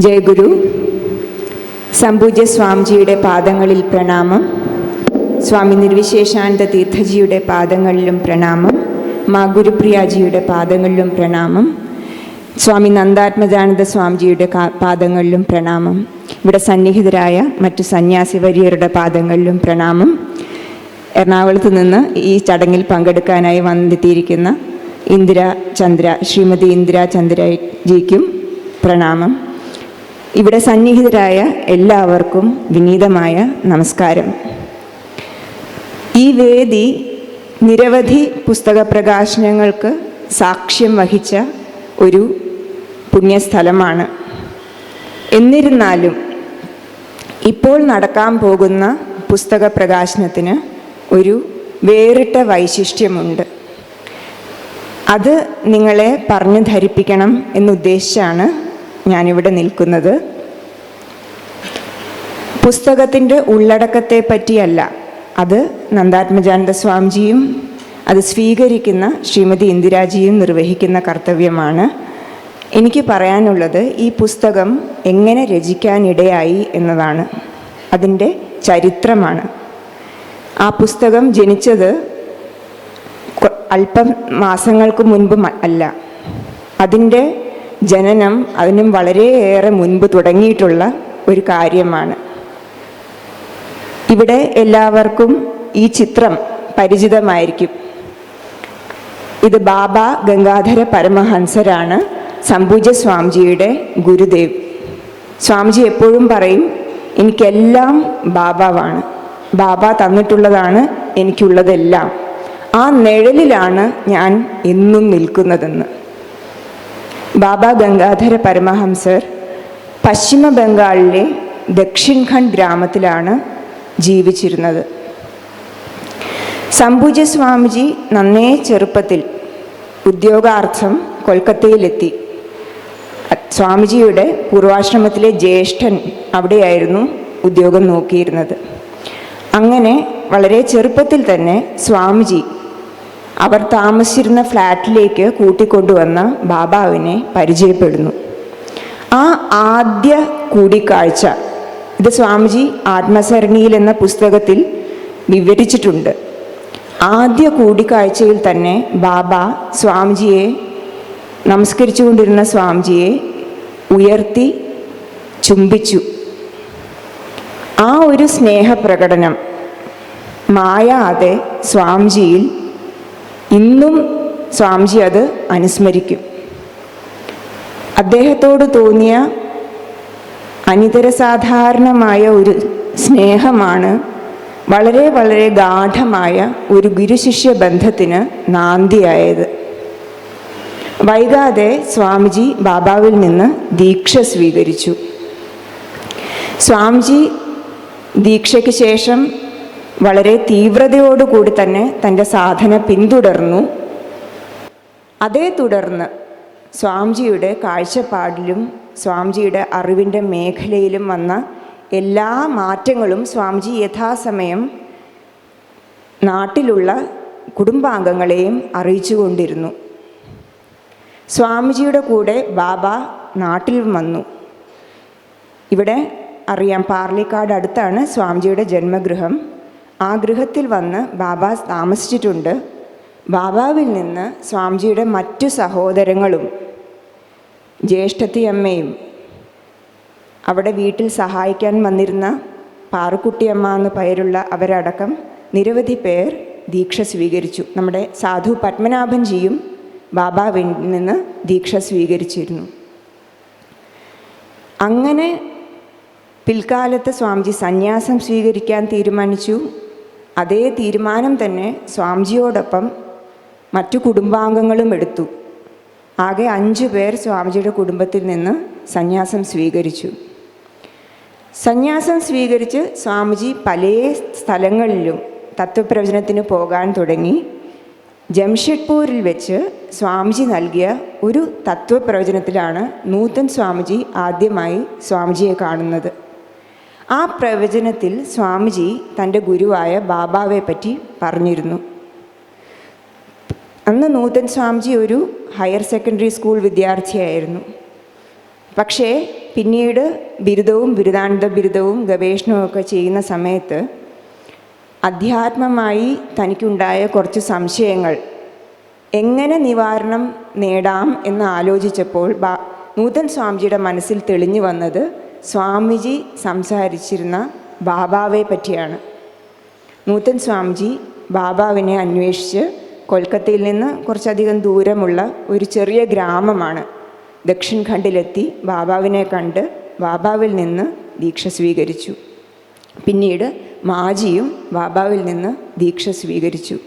ജയഗുരു. സംപൂജ്യ സ്വാമിജിയുടെ പാദങ്ങളിൽ പ്രണാമം. സ്വാമി നിർവിശേഷാനന്ദ തീർത്ഥജിയുടെ പാദങ്ങളിലും പ്രണാമം. മാ ഗുരുപ്രിയാജിയുടെ പാദങ്ങളിലും പ്രണാമം. സ്വാമി നന്ദാത്മജാനന്ദ സ്വാമിജിയുടെ പാദങ്ങളിലും പ്രണാമം. ഇവിടെ സന്നിഹിതരായ മറ്റു സന്യാസി വര്യരുടെ പാദങ്ങളിലും പ്രണാമം. എറണാകുളത്ത് നിന്ന് ഈ ചടങ്ങിൽ പങ്കെടുക്കാനായി വന്നെത്തിയിരിക്കുന്ന ശ്രീമതി ഇന്ദിര ചന്ദ്രജിക്കും പ്രണാമം. ഇവിടെ സന്നിഹിതരായ എല്ലാവർക്കും വിനീതമായ നമസ്കാരം. ഈ വേദി നിരവധി പുസ്തക പ്രകാശനങ്ങൾക്ക് സാക്ഷ്യം വഹിച്ച ഒരു പുണ്യസ്ഥലമാണ്. എന്നിരുന്നാലും ഇപ്പോൾ നടക്കാൻ പോകുന്ന പുസ്തക പ്രകാശനത്തിന് ഒരു വേറിട്ട വൈശിഷ്ട്യമുണ്ട്. അത് നിങ്ങളെ പറഞ്ഞു ധരിപ്പിക്കണം എന്നുദ്ദേശിച്ചാണ് ഞാനിവിടെ നിൽക്കുന്നത്. പുസ്തകത്തിൻ്റെ ഉള്ളടക്കത്തെ പറ്റിയല്ല, അത് നന്ദാത്മജാനന്ദ സ്വാമിജിയും അത് സ്വീകരിക്കുന്ന ശ്രീമതി ഇന്ദിരാജിയും നിർവഹിക്കുന്ന കർത്തവ്യമാണ്. എനിക്ക് പറയാനുള്ളത് ഈ പുസ്തകം എങ്ങനെ രചിക്കാനിടയായി എന്നതാണ്, അതിൻ്റെ ചരിത്രമാണ്. ആ പുസ്തകം ജനിച്ചത് അല്പം മാസങ്ങൾക്ക് മുൻപ് അല്ല, അതിൻ്റെ ജനനം അതിനും വളരെയേറെ മുൻപ് തുടങ്ങിയിട്ടുള്ള ഒരു കാര്യമാണ്. ഇവിടെ എല്ലാവർക്കും ഈ ചിത്രം പരിചിതമായിരിക്കും. ഇത് ബാബ ഗംഗാധര പരമഹംസരാണ്, സംപൂജ്യ സ്വാമിജിയുടെ ഗുരുദേവ്. സ്വാമിജി എപ്പോഴും പറയും, എനിക്കെല്ലാം ബാബാവാണ്, ബാബ തന്നിട്ടുള്ളതാണ് എനിക്കുള്ളതെല്ലാം, ആ നിഴലിലാണ് ഞാൻ എന്നും നിൽക്കുന്നതെന്ന്. ബാബ ഗംഗാധര പരമഹംസർ പശ്ചിമ ബംഗാളിലെ ദക്ഷിൺഖണ്ഡ് ഗ്രാമത്തിലാണ് ജീവിച്ചിരുന്നത്. സംപൂജ്യ സ്വാമിജി നന്നേ ചെറുപ്പത്തിൽ ഉദ്യോഗാർത്ഥം കൊൽക്കത്തയിലെത്തി. സ്വാമിജിയുടെ പൂർവാശ്രമത്തിലെ ജ്യേഷ്ഠൻ അവിടെയായിരുന്നു ഉദ്യോഗം നോക്കിയിരുന്നത്. അങ്ങനെ വളരെ ചെറുപ്പത്തിൽ തന്നെ സ്വാമിജി അവർ താമസിച്ചിരുന്ന ഫ്ലാറ്റിലേക്ക് കൂട്ടിക്കൊണ്ടുവന്ന ബാബാവിനെ പരിചയപ്പെടുന്നു. ആ ആദ്യ കൂടിക്കാഴ്ച ഇത് സ്വാമിജി ആത്മസരണിയിൽ എന്ന പുസ്തകത്തിൽ വിവരിച്ചിട്ടുണ്ട്. ആദ്യ കൂടിക്കാഴ്ചയിൽ തന്നെ ബാബ സ്വാമിജിയെ നമസ്കരിച്ചുകൊണ്ടിരുന്ന സ്വാമിജിയെ ഉയർത്തി ചുംബിച്ചു. ആ ഒരു സ്നേഹപ്രകടനം മായാതെ സ്വാമിജിയിൽ ഇന്നും സ്വാമിജി അത് അനുസ്മരിക്കും. അദ്ദേഹത്തോട് തോന്നിയ അനിതരസാധാരണമായ ഒരു സ്നേഹമാണ് വളരെ വളരെ ഗാഢമായ ഒരു ഗുരുശിഷ്യ ബന്ധത്തിന് നാന്ദിയായത്. വൈകാതെ സ്വാമിജി ബാബാവിൽ നിന്ന് ദീക്ഷ സ്വീകരിച്ചു. സ്വാമിജി ദീക്ഷയ്ക്ക് ശേഷം വളരെ തീവ്രതയോടുകൂടി തന്നെ തൻ്റെ സാധന പിന്തുടർന്നു. അതേ തുടർന്ന് സ്വാമിജിയുടെ കാഴ്ചപ്പാടിലും സ്വാമിജിയുടെ അറിവിൻ്റെ മേഖലയിലും വന്ന എല്ലാ മാറ്റങ്ങളും സ്വാമിജി യഥാസമയം നാട്ടിലുള്ള കുടുംബാംഗങ്ങളെയും അറിയിച്ചുകൊണ്ടിരുന്നു. സ്വാമിജിയുടെ കൂടെ ബാബ നാട്ടിൽ വന്നു. ഇവിടെ അറിയാം, പാർലിക്കാട് അടുത്താണ് സ്വാമിജിയുടെ ജന്മഗൃഹം. ആ ഗൃഹത്തിൽ വന്ന് ബാബ താമസിച്ചിട്ടുണ്ട്. ബാബാവിൽ നിന്ന് സ്വാമിജിയുടെ മറ്റു സഹോദരങ്ങളും ജ്യേഷ്ഠത്തിയമ്മയും അവിടെ വീട്ടിൽ സഹായിക്കാൻ വന്നിരുന്ന പാറുക്കുട്ടിയമ്മ എന്ന പേരുള്ള അവരടക്കം നിരവധി പേർ ദീക്ഷ സ്വീകരിച്ചു. നമ്മുടെ സാധു പത്മനാഭൻജിയും ബാബാവിൽ നിന്ന് ദീക്ഷ സ്വീകരിച്ചിരുന്നു. അങ്ങനെ പിൽക്കാലത്ത് സ്വാമിജി സന്യാസം സ്വീകരിക്കാൻ തീരുമാനിച്ചു. അതേ തീരുമാനം തന്നെ സ്വാമിജിയോടൊപ്പം മറ്റു കുടുംബാംഗങ്ങളും എടുത്തു. ആകെ 5 പേർ സ്വാമിജിയുടെ കുടുംബത്തിൽ നിന്ന് സന്യാസം സ്വീകരിച്ചു. സന്യാസം സ്വീകരിച്ച് സ്വാമിജി പല സ്ഥലങ്ങളിലും തത്വപ്രവചനത്തിന് പോകാൻ തുടങ്ങി. ജംഷഡ്പൂരിൽ വെച്ച് സ്വാമിജി നൽകിയ ഒരു തത്വപ്രവചനത്തിലാണ് നൂതൻ സ്വാമിജി ആദ്യമായി സ്വാമിജിയെ കാണുന്നത്. ആ പ്രവചനത്തിൽ സ്വാമിജി തൻ്റെ ഗുരുവായ ബാബാവെ പറ്റി പറഞ്ഞിരുന്നു. അന്ന് നൂതൻ സ്വാമിജി ഒരു ഹയർ സെക്കൻഡറി സ്കൂൾ വിദ്യാർത്ഥിയായിരുന്നു. പക്ഷേ പിന്നീട് ബിരുദവും ബിരുദാനന്തര ബിരുദവും ഗവേഷണവും ഒക്കെ ചെയ്യുന്ന സമയത്ത് അധ്യാത്മമായി തനിക്കുണ്ടായ കുറച്ച് സംശയങ്ങൾ എങ്ങനെ നിവാരണം നേടാം എന്ന് ആലോചിച്ചപ്പോൾ നൂതൻ സ്വാമിജിയുടെ മനസ്സിൽ തെളിഞ്ഞു വന്നത് സ്വാമിജി സംസാരിച്ചിരുന്ന ബാബാവെ പറ്റിയാണ്. നൂതൻ സ്വാമിജി ബാബാവിനെ അന്വേഷിച്ച് കൊൽക്കത്തയിൽ നിന്ന് കുറച്ചധികം ദൂരമുള്ള ഒരു ചെറിയ ഗ്രാമമാണ് ദക്ഷിൺ ഖണ്ഡിലെത്തി ബാബാവിനെ കണ്ട് ബാബാവിൽ നിന്ന് ദീക്ഷ സ്വീകരിച്ചു. പിന്നീട് മാജിയും ബാബാവിൽ നിന്ന് ദീക്ഷ സ്വീകരിച്ചു.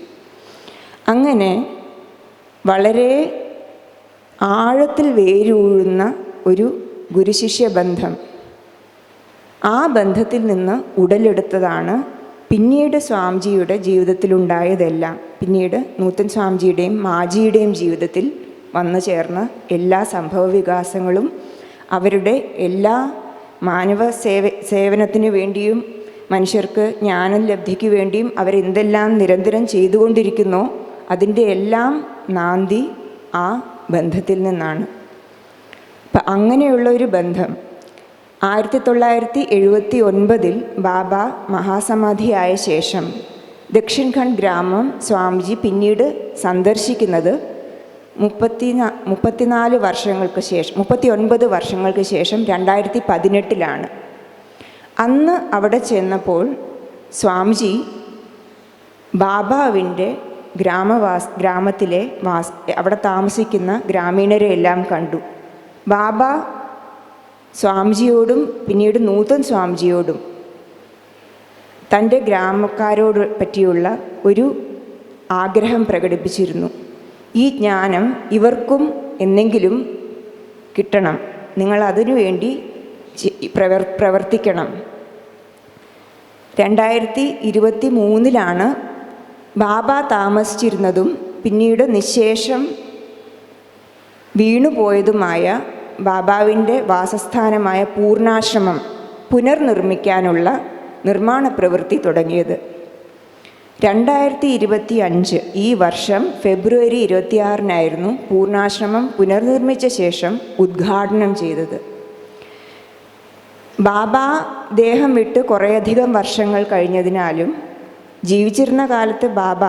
അങ്ങനെ വളരെ ആഴത്തിൽ വേരൂഴുന്ന ഒരു ഗുരുശിഷ്യ ബന്ധം, ആ ബന്ധത്തിൽ നിന്ന് ഉടലെടുത്തതാണ് പിന്നീട് സ്വാമിജിയുടെ ജീവിതത്തിലുണ്ടായതെല്ലാം. പിന്നീട് നൂതൻ സ്വാമിജിയുടെയും മാജിയുടെയും ജീവിതത്തിൽ വന്നു ചേർന്ന എല്ലാ സംഭവ വികാസങ്ങളും അവരുടെ എല്ലാ മാനവ സേവനത്തിനു വേണ്ടിയും മനുഷ്യർക്ക് ജ്ഞാനലബ്ധിക്ക് വേണ്ടിയും അവരെന്തെല്ലാം നിരന്തരം ചെയ്തുകൊണ്ടിരിക്കുന്നോ അതിൻ്റെ എല്ലാം നാന്തി ആ ബന്ധത്തിൽ നിന്നാണ്. അപ്പം അങ്ങനെയുള്ള ഒരു ബന്ധം 1979 ബാബ മഹാസമാധിയായ ശേഷം ദക്ഷിൺ ഖണ്ഡ് ഗ്രാമം സ്വാമിജി പിന്നീട് സന്ദർശിക്കുന്നത് 39 വർഷങ്ങൾക്ക് ശേഷം 2018 അന്ന് അവിടെ ചെന്നപ്പോൾ സ്വാമിജി ബാബാവിൻ്റെ ഗ്രാമത്തിലെ അവിടെ താമസിക്കുന്ന ഗ്രാമീണരെ എല്ലാം കണ്ടു. ബാബ സ്വാമിജിയോടും പിന്നീട് നൂതൻ സ്വാമിജിയോടും തൻ്റെ ഗ്രാമക്കാരോട് പറ്റിയുള്ള ഒരു ആഗ്രഹം പ്രകടിപ്പിച്ചിരുന്നു. ഈ ജ്ഞാനം ഇവർക്കും എന്നെങ്കിലും കിട്ടണം, നിങ്ങൾ അതിനു വേണ്ടി പ്രവർത്തിക്കണം. 2023 ബാബ താമസിച്ചിരുന്നതും പിന്നീട് നിശേഷം വീണുപോയതുമായ ബാബാവിൻ്റെ വാസസ്ഥാനമായ പൂർണ്ണാശ്രമം പുനർനിർമ്മിക്കാനുള്ള നിർമ്മാണ പ്രവൃത്തി തുടങ്ങിയത്. 2025 ഈ വർഷം ഫെബ്രുവരി 26 പൂർണ്ണാശ്രമം പുനർനിർമ്മിച്ച ശേഷം ഉദ്ഘാടനം ചെയ്തത്. ബാബ ദേഹം വിട്ട് കുറേയധികം വർഷങ്ങൾ കഴിഞ്ഞതിനാലും ജീവിച്ചിരുന്ന കാലത്ത് ബാബ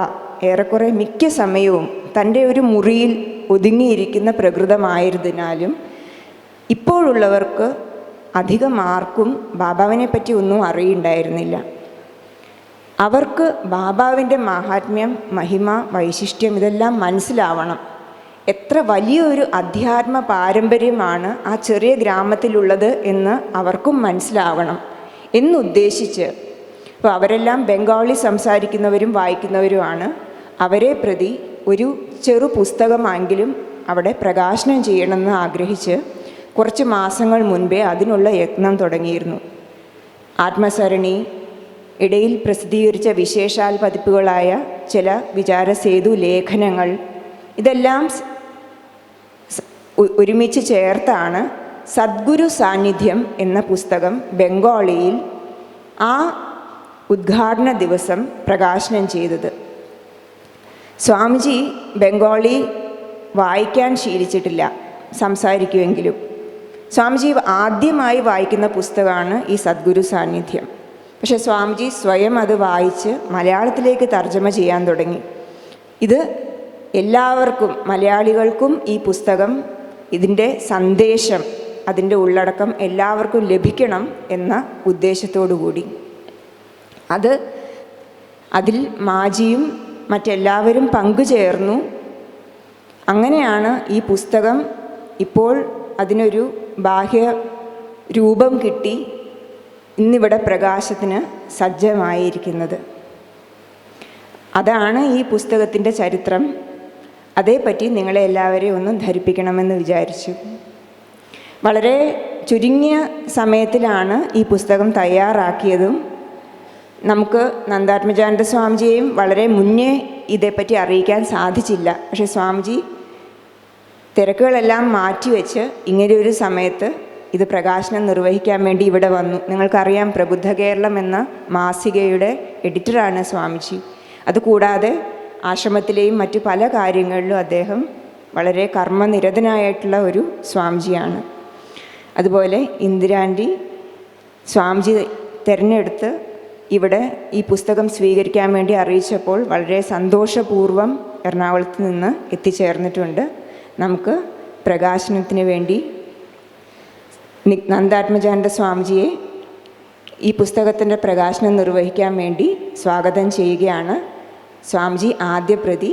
ഏറെക്കുറെ മിക്ക സമയവും തൻ്റെ ഒരു മുറിയിൽ ഒതുങ്ങിയിരിക്കുന്ന പ്രകൃതമായിരുന്നതിനാലും ഇപ്പോഴുള്ളവർക്ക് അധികം ആർക്കും ബാബാവിനെ പറ്റി ഒന്നും അറിയുണ്ടായിരുന്നില്ല. അവർക്ക് ബാബാവിൻ്റെ മാഹാത്മ്യം, മഹിമ, വൈശിഷ്ട്യം ഇതെല്ലാം മനസ്സിലാവണം. എത്ര വലിയൊരു അധ്യാത്മ പാരമ്പര്യമാണ് ആ ചെറിയ ഗ്രാമത്തിലുള്ളത് എന്ന് അവർക്കും മനസ്സിലാവണം എന്നുദ്ദേശിച്ച്, അപ്പോൾ അവരെല്ലാം ബംഗാളി സംസാരിക്കുന്നവരും വായിക്കുന്നവരുമാണ്, അവരെ പ്രതി ഒരു ചെറു പുസ്തകമെങ്കിലും അവിടെ പ്രകാശനം ചെയ്യണമെന്ന് ആഗ്രഹിച്ച് കുറച്ച് മാസങ്ങൾ മുൻപേ അതിനുള്ള യത്നം തുടങ്ങിയിരുന്നു. ആത്മസരണി, ഇടയിൽ പ്രസിദ്ധീകരിച്ച വിശേഷാൽ പതിപ്പുകളായ ചില വിചാരസേതു ലേഖനങ്ങൾ, ഇതെല്ലാം ഒരുമിച്ച് ചേർത്താണ് സദ്ഗുരു സാന്നിധ്യം എന്ന പുസ്തകം ബംഗാളിയിൽ ആ ഉദ്ഘാടന ദിവസം പ്രകാശനം ചെയ്തത്. സ്വാമിജി ബംഗാളി വായിക്കാൻ ശീലിച്ചിട്ടില്ല, സംസാരിക്കുമെങ്കിലും. സ്വാമിജി ആദ്യമായി വായിക്കുന്ന പുസ്തകമാണ് ഈ സദ്ഗുരു സാന്നിധ്യം. പക്ഷേ സ്വാമിജി സ്വയം അത് വായിച്ച് മലയാളത്തിലേക്ക് തർജ്ജമ ചെയ്യാൻ തുടങ്ങി. ഇത് എല്ലാവർക്കും, മലയാളികൾക്കും ഈ പുസ്തകം, ഇതിൻ്റെ സന്ദേശം, അതിൻ്റെ ഉള്ളടക്കം എല്ലാവർക്കും ലഭിക്കണം എന്ന ഉദ്ദേശത്തോടു കൂടി അതിൽ മാജിയും മറ്റെല്ലാവരും പങ്കുചേർന്നു. അങ്ങനെയാണ് ഈ പുസ്തകം ഇപ്പോൾ അതിനൊരു ബാഹ്യ രൂപം കിട്ടി ഇന്നിവിടെ പ്രകാശത്തിന് സജ്ജമായിരിക്കുന്നത്. അതാണ് ഈ പുസ്തകത്തിൻ്റെ ചരിത്രം. അതേപ്പറ്റി നിങ്ങളെ എല്ലാവരെയും ഒന്ന് ധരിപ്പിക്കണമെന്ന് വിചാരിച്ചു. വളരെ ചുരുങ്ങിയ സമയത്തിലാണ് ഈ പുസ്തകം തയ്യാറാക്കിയതും. നമുക്ക് നന്ദാത്മജാനന്ദ സ്വാമിജിയെയും വളരെ മുന്നേ ഇതേപ്പറ്റി അറിയിക്കാൻ സാധിച്ചില്ല. പക്ഷേ സ്വാമിജി തിരക്കുകളെല്ലാം മാറ്റിവെച്ച് ഇങ്ങനെയൊരു സമയത്ത് ഇത് പ്രകാശനം നിർവഹിക്കാൻ വേണ്ടി ഇവിടെ വന്നു. നിങ്ങൾക്കറിയാം, പ്രബുദ്ധ കേരളം എന്ന മാസികയുടെ എഡിറ്ററാണ് സ്വാമിജി. അതുകൂടാതെ ആശ്രമത്തിലെയും മറ്റു പല കാര്യങ്ങളിലും അദ്ദേഹം വളരെ കർമ്മനിരതനായിട്ടുള്ള ഒരു സ്വാമിജിയാണ്. അതുപോലെ ഇന്ദിരാൻ്റി സ്വാമിജി തിരഞ്ഞെടുത്ത് ഇവിടെ ഈ പുസ്തകം സ്വീകരിക്കാൻ വേണ്ടി അറിയിച്ചപ്പോൾ വളരെ സന്തോഷപൂർവ്വം എറണാകുളത്ത് നിന്ന് എത്തിച്ചേർന്നിട്ടുണ്ട്. നമുക്ക് പ്രകാശനത്തിന് വേണ്ടി നന്ദാത്മജാനന്ദ സ്വാമിജിയെ ഈ പുസ്തകത്തിൻ്റെ പ്രകാശനം നിർവഹിക്കാൻ വേണ്ടി സ്വാഗതം ചെയ്യുകയാണ്. സ്വാമിജി ആദ്യ പ്രതി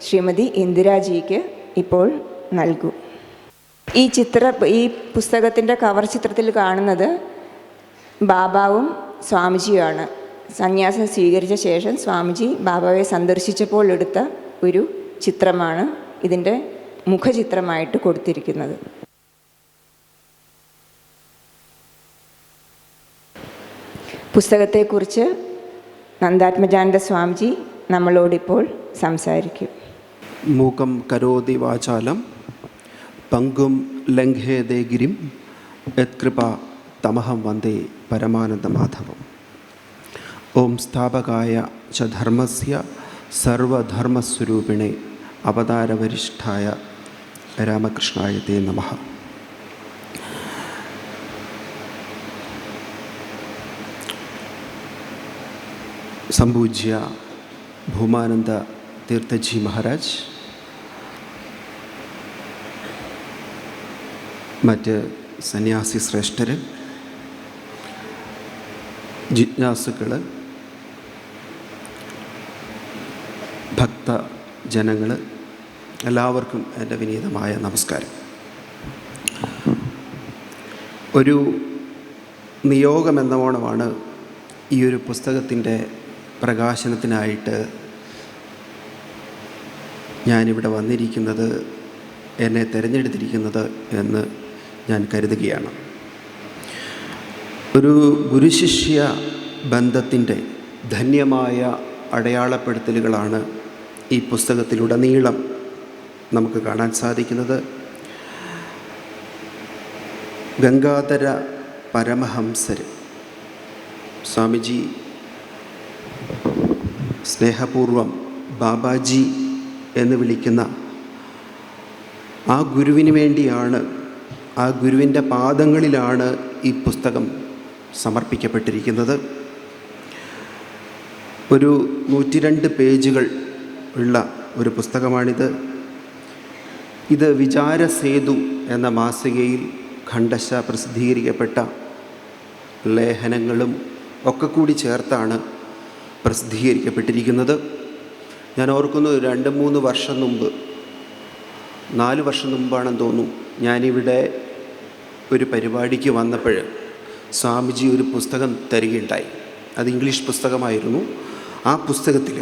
ശ്രീമതി ഇന്ദിരാജിക്ക് ഇപ്പോൾ നൽകും. ഈ പുസ്തകത്തിൻ്റെ കവർ ചിത്രത്തിൽ കാണുന്നത് ബാബാവും സ്വാമിജിയുമാണ്. സന്യാസം സ്വീകരിച്ച ശേഷം സ്വാമിജി ബാബാവെ സന്ദർശിച്ചപ്പോൾ എടുത്ത ഒരു ചിത്രമാണ് ഇതിൻ്റെ മുഖചിത്രമായിട്ട് കൊടുത്തിരിക്കുന്നത്. പുസ്തകത്തെക്കുറിച്ച് നന്ദാത്മജാനന്ദ സ്വാമിജി നമ്മളോടിപ്പോൾ സംസാരിക്കും. മൂകം കരോതി വാചാലം പങ്കും ലംഘേതേ ഗിരിം യത്കൃപ തമഹം വന്ദേ പരമാനന്ദമാധവം. ഓം സ്ഥാപകായ ച ധർമ്മസ്യ സർവധർമ്മസ്വരൂപിണേ അവതാരവരിഷ്ഠായ രാമകൃഷ്ണായ തേ നമഃ. സംപൂജ്യ ഭൂമാനന്ദ തീർത്ഥജി മഹാരാജ്, മറ്റ് സന്യാസി ശ്രേഷ്ഠർ, ജിജ്ഞാസുക്കൾ, ഭക്തജനങ്ങൾ, എല്ലാവർക്കും എൻ്റെ വിനീതമായ നമസ്കാരം. ഒരു നിയോഗമെന്നോണമാണ് ഈ ഒരു പുസ്തകത്തിൻ്റെ പ്രകാശനത്തിനായിട്ട് ഞാനിവിടെ വന്നിരിക്കുന്നത്, എന്നെ തിരഞ്ഞെടുത്തിരിക്കുന്നത് എന്ന് ഞാൻ കരുതുകയാണ്. ഒരു ഗുരുശിഷ്യ ബന്ധത്തിൻ്റെ ധന്യമായ അടയാളപ്പെടുത്തലുകളാണ് ഈ പുസ്തകത്തിലുടനീളം നമുക്ക് കാണാൻ സാധിക്കുന്നത്. ഗംഗാധര പരമഹംസർ സ്വാമിജി സ്നേഹപൂർവം ബാബാജി എന്ന് വിളിക്കുന്ന ആ ഗുരുവിന് വേണ്ടിയാണ്, ആ ഗുരുവിൻ്റെ പാദങ്ങളിലാണ് ഈ പുസ്തകം സമർപ്പിക്കപ്പെട്ടിരിക്കുന്നത്. ഒരു 102 പേജുകൾ ഉള്ള ഒരു പുസ്തകമാണിത്. ഇത് വിചാരസേതു എന്ന മാസികയിൽ ഖണ്ഡശ പ്രസിദ്ധീകരിക്കപ്പെട്ട ലേഖനങ്ങളും ഒക്കെ കൂടി ചേർത്താണ് പ്രസിദ്ധീകരിക്കപ്പെട്ടിരിക്കുന്നത്. ഞാൻ ഓർക്കുന്നു 2-3 വർഷം മുമ്പ്, 4 വർഷം മുമ്പാണെന്ന് തോന്നുന്നു, ഞാനിവിടെ ഒരു പരിപാടിക്ക് വന്നപ്പോൾ സ്വാമിജി ഒരു പുസ്തകം തരികയുണ്ടായി. അത് ഇംഗ്ലീഷ് പുസ്തകമായിരുന്നു. ആ പുസ്തകത്തിൽ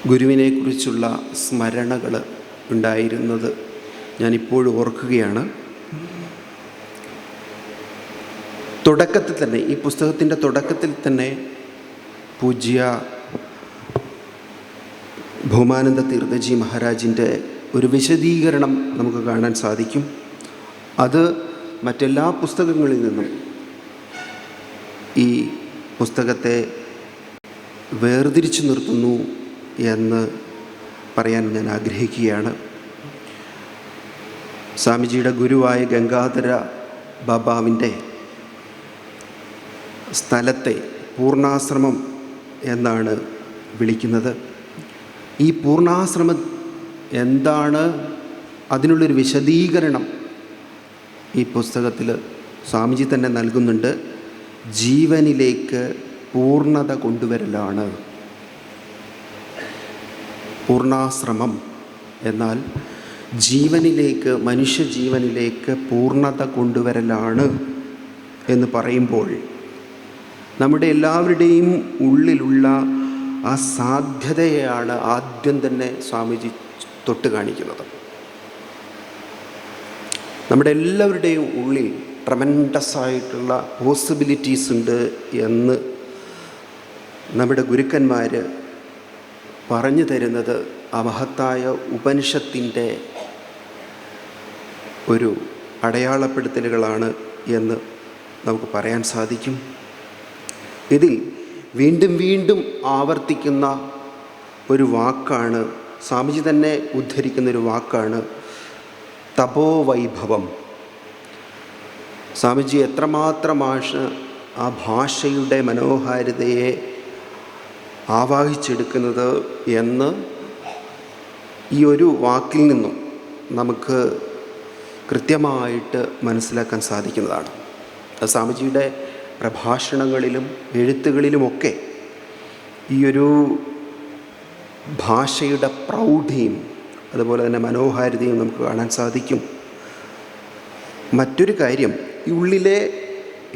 ഗുരുവിനെക്കുറിച്ചുള്ള സ്മരണകൾ ഉണ്ടായിരുന്നത് ഞാനിപ്പോഴും ഓർക്കുകയാണ്. തുടക്കത്തിൽ തന്നെ, ഈ പുസ്തകത്തിൻ്റെ തുടക്കത്തിൽ തന്നെ പൂജ്യ ഭൂമാനന്ദ തീർത്ഥജി മഹാരാജിൻ്റെ ഒരു വിശദീകരണം നമുക്ക് കാണാൻ സാധിക്കും. അത് മറ്റെല്ലാ പുസ്തകങ്ങളിൽ നിന്നും ഈ പുസ്തകത്തെ വേർതിരിച്ചു നിർത്തുന്നു എന്ന് പറയാൻ ഞാൻ ആഗ്രഹിക്കുകയാണ്. സ്വാമിജിയുടെ ഗുരുവായ ഗംഗാധര ബാബാവിൻ്റെ സ്ഥലത്തെ പൂർണ്ണാശ്രമം എന്നാണ് വിളിക്കുന്നത്. ഈ പൂർണ്ണാശ്രമം എന്താണ്, അതിനുള്ളൊരു വിശദീകരണം ഈ പുസ്തകത്തിൽ സ്വാമിജി തന്നെ നൽകുന്നുണ്ട്. ജീവനിലേക്ക് പൂർണ്ണത കൊണ്ടുവരലാണ് പൂർണ്ണാശ്രമം. എന്നാൽ ജീവനിലേക്ക്, മനുഷ്യജീവനിലേക്ക് പൂർണ്ണത കൊണ്ടുവരലാണ് എന്ന് പറയുമ്പോൾ നമ്മുടെ എല്ലാവരുടെയും ഉള്ളിലുള്ള ആ സാധ്യതയാണ് ആദ്യം തന്നെ സ്വാമിജി തൊട്ട് കാണിക്കുന്നത്. നമ്മുടെ എല്ലാവരുടെയും ഉള്ളിൽ ട്രമൻഡസ് ആയിട്ടുള്ള പോസിബിലിറ്റീസ് ഉണ്ട് എന്ന് നമ്മുടെ ഗുരുക്കന്മാർ പറഞ്ഞു തരുന്നത് ആ മഹത്തായ ഉപനിഷത്തിൻ്റെ ഒരു അടയാളപ്പെടുത്തലുകളാണ് എന്ന് നമുക്ക് പറയാൻ സാധിക്കും. ഇതിൽ വീണ്ടും വീണ്ടും ആവർത്തിക്കുന്ന ഒരു വാക്കാണ്, സ്വാമിജി തന്നെ ഉദ്ധരിക്കുന്നൊരു വാക്കാണ് തപോവൈഭവം സ്വാമിജി എത്രമാത്രമാണ് ആ ഭാഷയുടെ മനോഹാരിതയെ ആവാഹിച്ചെടുക്കുന്നത് എന്ന് ഈ ഒരു വാക്കിൽ നിന്നും നമുക്ക് കൃത്യമായിട്ട് മനസ്സിലാക്കാൻ സാധിക്കുന്നതാണ്. സ്വാമിജിയുടെ പ്രഭാഷണങ്ങളിലും എഴുത്തുകളിലുമൊക്കെ ഈ ഒരു ഭാഷയുടെ പ്രൗഢിയും അതുപോലെ തന്നെ മനോഹാരിതയും നമുക്ക് കാണാൻ സാധിക്കും. മറ്റൊരു കാര്യം, ഈ ഉള്ളിലെ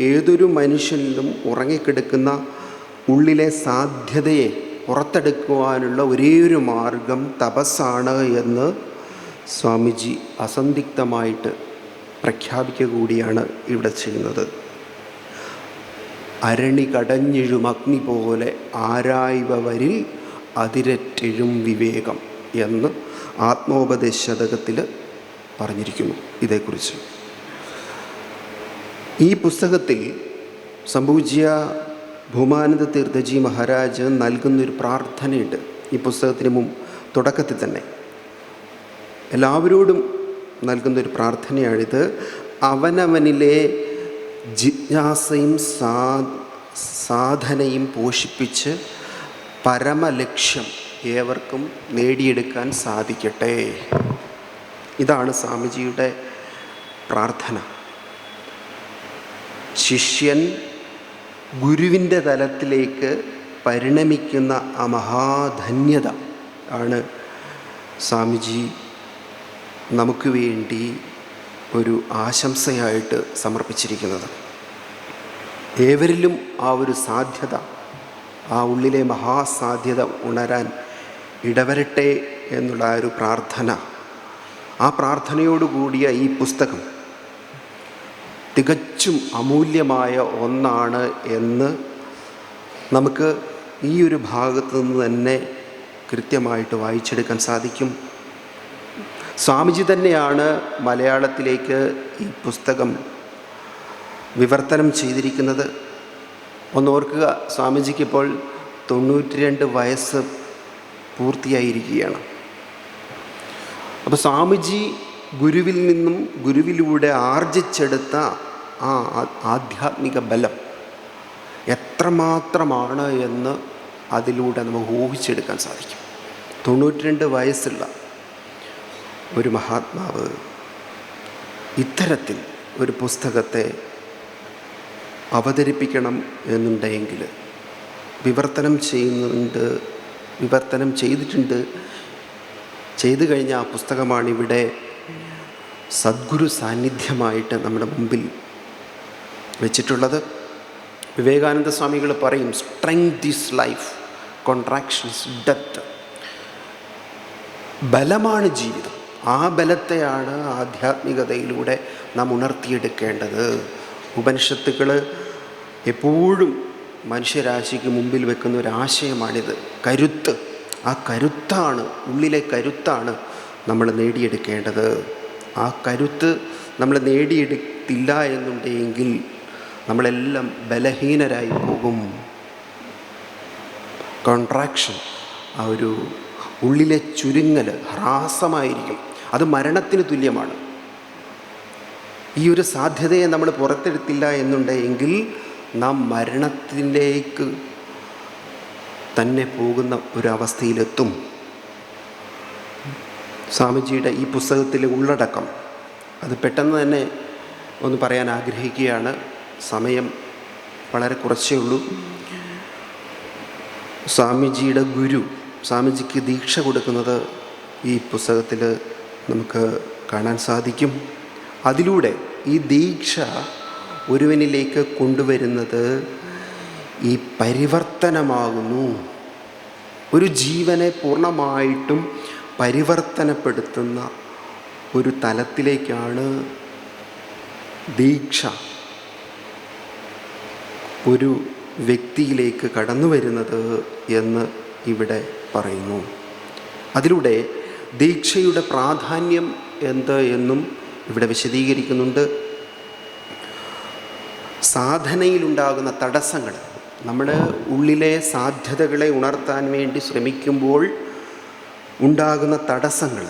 ഏതൊരു മനുഷ്യനിലും ഉറങ്ങിക്കിടക്കുന്ന ഉള്ളിലെ സാധ്യതയെ പുറത്തെടുക്കുവാനുള്ള ഒരേയൊരു മാർഗം തപസ്സാണ് എന്ന് സ്വാമിജി അസന്ദിഗ്ധമായിട്ട് പ്രഖ്യാപിക്കുക കൂടിയാണ് ഇവിടെ ചെയ്യുന്നത്. അരണി കടഞ്ഞിഴും അഗ്നി പോലെ ആരായ്വരിൽ അതിരറ്റെഴും വിവേകം എന്ന് ആത്മോപദേശ ശതകത്തിൽ പറഞ്ഞിരിക്കുന്നു ഇതേക്കുറിച്ച്. ഈ പുസ്തകത്തിൽ സംപൂജ്യ ഭൂമാനന്ദ തീർത്ഥജി മഹാരാജ് നൽകുന്നൊരു പ്രാർത്ഥനയുണ്ട്. ഈ പുസ്തകത്തിന് തുടക്കത്തിൽ തന്നെ എല്ലാവരോടും നൽകുന്നൊരു പ്രാർത്ഥനയാണിത്. അവനവനിലെ ജിജ്ഞാസയും സാധനയും പോഷിപ്പിച്ച് പരമലക്ഷ്യം ഏവർക്കും നേടിയെടുക്കാൻ സാധിക്കട്ടെ. ഇതാണ് സ്വാമിജിയുടെ പ്രാർത്ഥന. ശിഷ്യൻ ഗുരുവിൻ്റെ തലത്തിലേക്ക് പരിണമിക്കുന്ന ആ മഹാധന്യത ആണ് സ്വാമിജി നമുക്ക് വേണ്ടി ഒരു ആശംസയായിട്ട് സമർപ്പിച്ചിരിക്കുന്നത്. ഏവരിലും ആ ഒരു സാധ്യത, ആ ഉള്ളിലെ മഹാസാധ്യത ഉണരാൻ ഇടവരട്ടെ എന്നുള്ള ഒരു പ്രാർത്ഥന, ആ പ്രാർത്ഥനയോടുകൂടിയ ഈ പുസ്തകം തികച്ചും അമൂല്യമായ ഒന്നാണ് എന്ന് നമുക്ക് ഈ ഒരു ഭാഗത്തു നിന്ന് തന്നെ കൃത്യമായിട്ട് വായിച്ചെടുക്കാൻ സാധിക്കും. സ്വാമിജി തന്നെയാണ് മലയാളത്തിലേക്ക് ഈ പുസ്തകം വിവർത്തനം ചെയ്തിരിക്കുന്നത്. ഒന്നോർക്കുക, സ്വാമിജിക്ക് ഇപ്പോൾ 92 വയസ്സ് പൂർത്തിയായിരിക്കുകയാണ്. അപ്പോൾ സ്വാമിജി ഗുരുവിൽ നിന്നും ഗുരുവിലൂടെ ആർജിച്ചെടുത്ത ആ ആധ്യാത്മിക ബലം എത്രമാത്രമാണ് എന്ന് അതിലൂടെ നമുക്ക് ഊഹിച്ചെടുക്കാൻ സാധിക്കും. 92 വയസ്സുള്ള ഒരു മഹാത്മാവ് ഇത്തരത്തിൽ ഒരു പുസ്തകത്തെ അവതരിപ്പിക്കണം എന്നുണ്ടെങ്കിൽ വിവർത്തനം ചെയ്തിട്ടുണ്ട്. ചെയ്തു കഴിഞ്ഞ ആ പുസ്തകമാണിവിടെ സദ്ഗുരു സാന്നിധ്യമായിട്ട് നമ്മുടെ മുമ്പിൽ വെച്ചിട്ടുള്ളത്. വിവേകാനന്ദ സ്വാമികൾ പറയും, സ്ട്രെങ്ത് ഈസ് ലൈഫ്, കോൺട്രാക്ഷൻസ് ഡെപ്ത്. ബലമാണ് ജീവിതം. ആ ബലത്തെയാണ് ആധ്യാത്മികതയിലൂടെ നാം ഉണർത്തിയെടുക്കേണ്ടത്. ഉപനിഷത്തുക്കൾ എപ്പോഴും മനുഷ്യരാശിക്ക് മുമ്പിൽ വെക്കുന്ന ഒരാശയമാണിത്. കരുത്ത്, ആ കരുത്താണ്, ഉള്ളിലെ കരുത്താണ് നമ്മൾ നേടിയെടുക്കേണ്ടത്. ആ കരുത്ത് നമ്മൾ നേടിയെടുത്തില്ല എന്നുണ്ടെങ്കിൽ നമ്മളെല്ലാം ബലഹീനരായി പോകും. കോൺട്രാക്ഷൻ, ആ ഒരു ഉള്ളിലെ ചുരുങ്ങൽ, ഹ്രാസമായിരിക്കും. അത് മരണത്തിന് തുല്യമാണ്. ഈ ഒരു സാധ്യതയെ നമ്മൾ പുറത്തെടുത്തില്ല എന്നുണ്ടെങ്കിൽ നാം മരണത്തിലേക്ക് തന്നെ പോകുന്ന ഒരവസ്ഥയിലെത്തും. സ്വാമിജിയുടെ ഈ പുസ്തകത്തിലെ ഉള്ളടക്കം അത് പെട്ടെന്ന് തന്നെ ഒന്ന് പറയാൻ ആഗ്രഹിക്കുകയാണ്. സമയം വളരെ കുറച്ചേ ഉള്ളൂ. സ്വാമിജിയുടെ ഗുരു സ്വാമിജിക്ക് ദീക്ഷ കൊടുക്കുന്നത് ഈ പുസ്തകത്തിൽ നമുക്ക് കാണാൻ സാധിക്കും. അതിലൂടെ ഈ ദീക്ഷ ഒരുവനിലേക്ക് കൊണ്ടുവരുന്നത് ഈ പരിവർത്തനമാകുന്നു. ഒരു ജീവനെ പൂർണ്ണമായിട്ടും പരിവർത്തനപ്പെടുത്തുന്ന ഒരു തലത്തിലേക്കാണ് ദീക്ഷ ഒരു വ്യക്തിയിലേക്ക് കടന്നു വരുന്നത് എന്ന് ഇവിടെ പറയുന്നു. അതിലൂടെ ദീക്ഷയുടെ പ്രാധാന്യം എന്ത് എന്നും ഇവിടെ വിശദീകരിക്കുന്നുണ്ട്. സാധനയിലുണ്ടാകുന്ന തടസ്സങ്ങൾ, നമ്മുടെ ഉള്ളിലെ സാധ്യതകളെ ഉണർത്താൻ വേണ്ടി ശ്രമിക്കുമ്പോൾ ഉണ്ടാകുന്ന തടസ്സങ്ങൾ,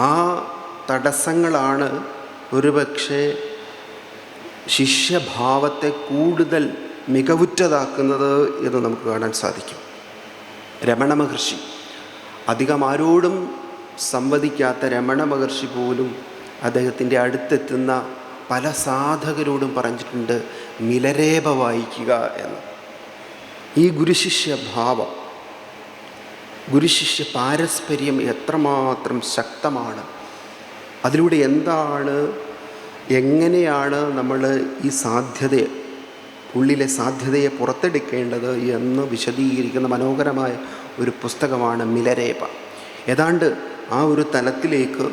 ആ തടസ്സങ്ങളാണ് ഒരുപക്ഷെ ശിഷ്യഭാവത്തെ കൂടുതൽ മികവുറ്റതാക്കുന്നത് എന്ന് നമുക്ക് കാണാൻ സാധിക്കും. രമണ മഹർഷി, അധികം ആരോടും സംവദിക്കാത്ത രമണ മഹർഷി പോലും അദ്ദേഹത്തിൻ്റെ അടുത്തെത്തുന്ന പല സാധകരോടും പറഞ്ഞിട്ടുണ്ട് മിലരേപ വായിക്കുക എന്ന്. ഈ ഗുരുശിഷ്യ ഭാവം, ഗുരുശിഷ്യ പാരസ്പര്യം എത്രമാത്രം ശക്തമാണ്, അതിലൂടെ എന്താണ്, എങ്ങനെയാണ് നമ്മൾ ഈ സാധ്യതയെ, ഉള്ളിലെ സാധ്യതയെ പുറത്തെടുക്കേണ്ടത് എന്ന് വിശദീകരിക്കുന്ന മനോഹരമായ ഒരു പുസ്തകമാണ് മിലരേപ. ഏതാണ്ട് ആ ഒരു തലത്തിലേക്ക്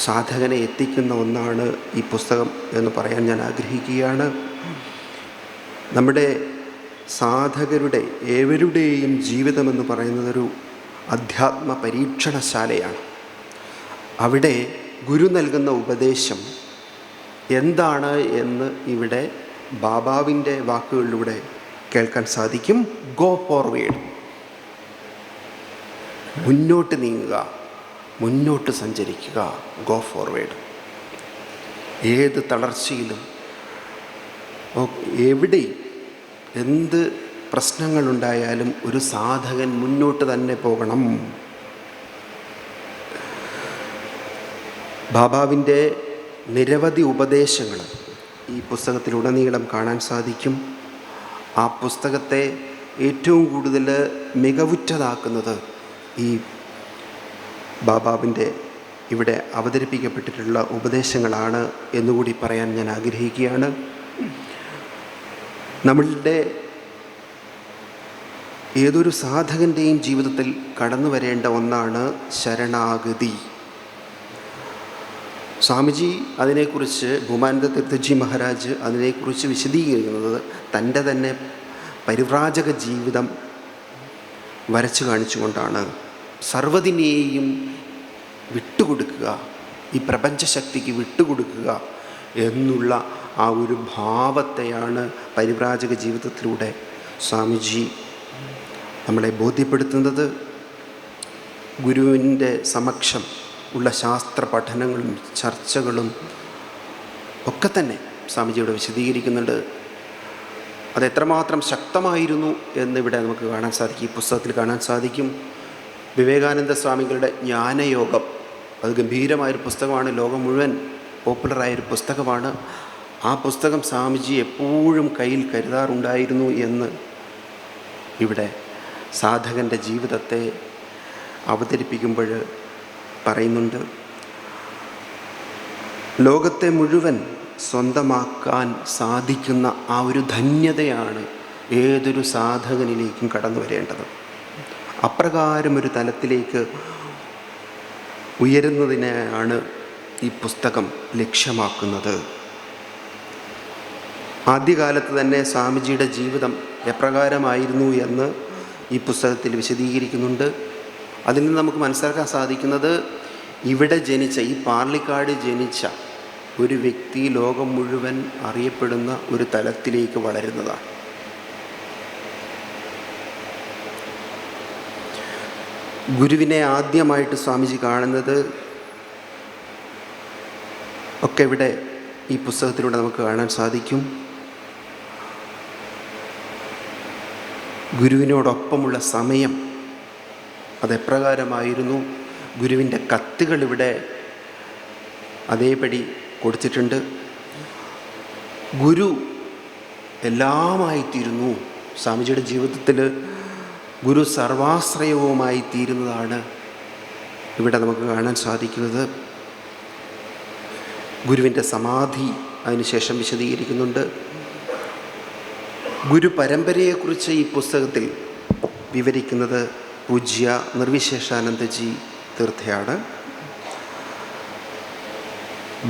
സാധകനെ എത്തിക്കുന്ന ഒന്നാണ് ഈ പുസ്തകം എന്ന് പറയാൻ ഞാൻ ആഗ്രഹിക്കുകയാണ്. നമ്മുടെ സാധകരുടെ ഏവരുടെയും ജീവിതമെന്ന് പറയുന്നതൊരു അധ്യാത്മ പരീക്ഷണശാലയാണ്. അവിടെ ഗുരു നൽകുന്ന ഉപദേശം എന്താണ് എന്ന് ഇവിടെ ബാബാവിൻ്റെ വാക്കുകളിലൂടെ കേൾക്കാൻ സാധിക്കും. ഗോ ഫോർവേഡ്, മുന്നോട്ട് നീങ്ങുക, മുന്നോട്ട് സഞ്ചരിക്കുക. Go forward. ഏത് തളർച്ചയിലും, എവിടെയും എന്ത് പ്രശ്നങ്ങളുണ്ടായാലും ഒരു സാധകൻ മുന്നോട്ട് തന്നെ പോകണം. ബാബാവിൻ്റെ നിരവധി ഉപദേശങ്ങൾ ഈ പുസ്തകത്തിലുടനീളം കാണാൻ സാധിക്കും. ആ പുസ്തകത്തെ ഏറ്റവും കൂടുതൽ മികവുറ്റതാക്കുന്നത് ഈ ബാബാവിൻ്റെ ഇവിടെ അവതരിപ്പിക്കപ്പെട്ടിട്ടുള്ള ഉപദേശങ്ങളാണ് എന്നുകൂടി പറയാൻ ഞാൻ ആഗ്രഹിക്കുകയാണ്. നമ്മളുടെ ഏതൊരു സാധകൻ്റെയും ജീവിതത്തിൽ കടന്നു വരേണ്ട ഒന്നാണ് ശരണാഗതി. സ്വാമിജി അതിനെക്കുറിച്ച്, ഭൂമാനന്ദ തീർത്ഥജി മഹാരാജ് അതിനെക്കുറിച്ച് വിശദീകരിക്കുന്നത് തൻ്റെ തന്നെ പരിവ്രാജക ജീവിതം വരച്ചു കാണിച്ചുകൊണ്ടാണ്. സർവ്വതിനെയും വിട്ടുകൊടുക്കുക, ഈ പ്രപഞ്ചശക്തിക്ക് വിട്ടുകൊടുക്കുക എന്നുള്ള ആ ഒരു ഭാവത്തെയാണ് പരിവ്രാജക ജീവിതത്തിലൂടെ സ്വാമിജി നമ്മളെ ബോധ്യപ്പെടുത്തുന്നത്. ഗുരുവിൻ്റെ സമക്ഷം ഉള്ള ശാസ്ത്ര പഠനങ്ങളും ചർച്ചകളും ഒക്കെ തന്നെ സ്വാമിജിയുടെ വിശദീകരിക്കുന്നുണ്ട്. അതെത്രമാത്രം ശക്തമായിരുന്നു എന്നിവിടെ നമുക്ക് കാണാൻ സാധിക്കും, ഈ പുസ്തകത്തിൽ കാണാൻ സാധിക്കും. വിവേകാനന്ദ സ്വാമികളുടെ ജ്ഞാനയോഗം, അത് ഗംഭീരമായൊരു പുസ്തകമാണ്, ലോകം മുഴുവൻ പോപ്പുലറായൊരു പുസ്തകമാണ്. ആ പുസ്തകം സ്വാമിജി എപ്പോഴും കയ്യിൽ കരുതാറുണ്ടായിരുന്നു എന്ന് ഇവിടെ സാധകൻ്റെ ജീവിതത്തെ അവതരിപ്പിക്കുമ്പോൾ പറയുന്നുണ്ട്. ലോകത്തെ മുഴുവൻ സ്വന്തമാക്കാൻ സാധിക്കുന്ന ആ ഒരു ധന്യതയാണ് ഏതൊരു സാധകനിലേക്കും കടന്നു വരേണ്ടത്. അപ്രകാരമൊരു തലത്തിലേക്ക് ഉയരുന്നതിനെയാണ് ഈ പുസ്തകം ലക്ഷ്യമാക്കുന്നത്. ആദ്യകാലത്ത് തന്നെ സ്വാമിജിയുടെ ജീവിതം എപ്രകാരമായിരുന്നു എന്ന് ഈ പുസ്തകത്തിൽ വിശദീകരിക്കുന്നുണ്ട്. അതിൽ നിന്ന് നമുക്ക് മനസ്സിലാക്കാൻ സാധിക്കുന്നത്, ഇവിടെ ജനിച്ച, ഈ പാർലിക്കാട് ജനിച്ച ഒരു വ്യക്തി ലോകം മുഴുവൻ അറിയപ്പെടുന്ന ഒരു തലത്തിലേക്ക് വളരുന്നതാണ്. ഗുരുവിനെ ആദ്യമായിട്ട് സ്വാമിജി കാണുന്നത് ഒക്കെ ഇവിടെ ഈ പുസ്തകത്തിലൂടെ നമുക്ക് കാണാൻ സാധിക്കും. ഗുരുവിനോടൊപ്പമുള്ള സമയം അതെപ്രകാരമായിരുന്നു. ഗുരുവിൻ്റെ കത്തുകൾ ഇവിടെ അതേപടി കൊടുത്തിട്ടുണ്ട്. ഗുരു എല്ലാമായിത്തീരുന്നു. സ്വാമിജിയുടെ ജീവിതത്തിൽ ഗുരു സർവാശ്രയവുമായി തീരുന്നതാണ് ഇവിടെ നമുക്ക് കാണാൻ സാധിക്കുന്നത്. ഗുരുവിൻ്റെ സമാധി അതിനുശേഷം വിശദീകരിക്കുന്നുണ്ട്. ഗുരു പരമ്പരയെക്കുറിച്ച് ഈ പുസ്തകത്തിൽ വിവരിക്കുന്നത് പൂജ്യ നിർവിശേഷാനന്ദജി തീർത്ഥയാണ്.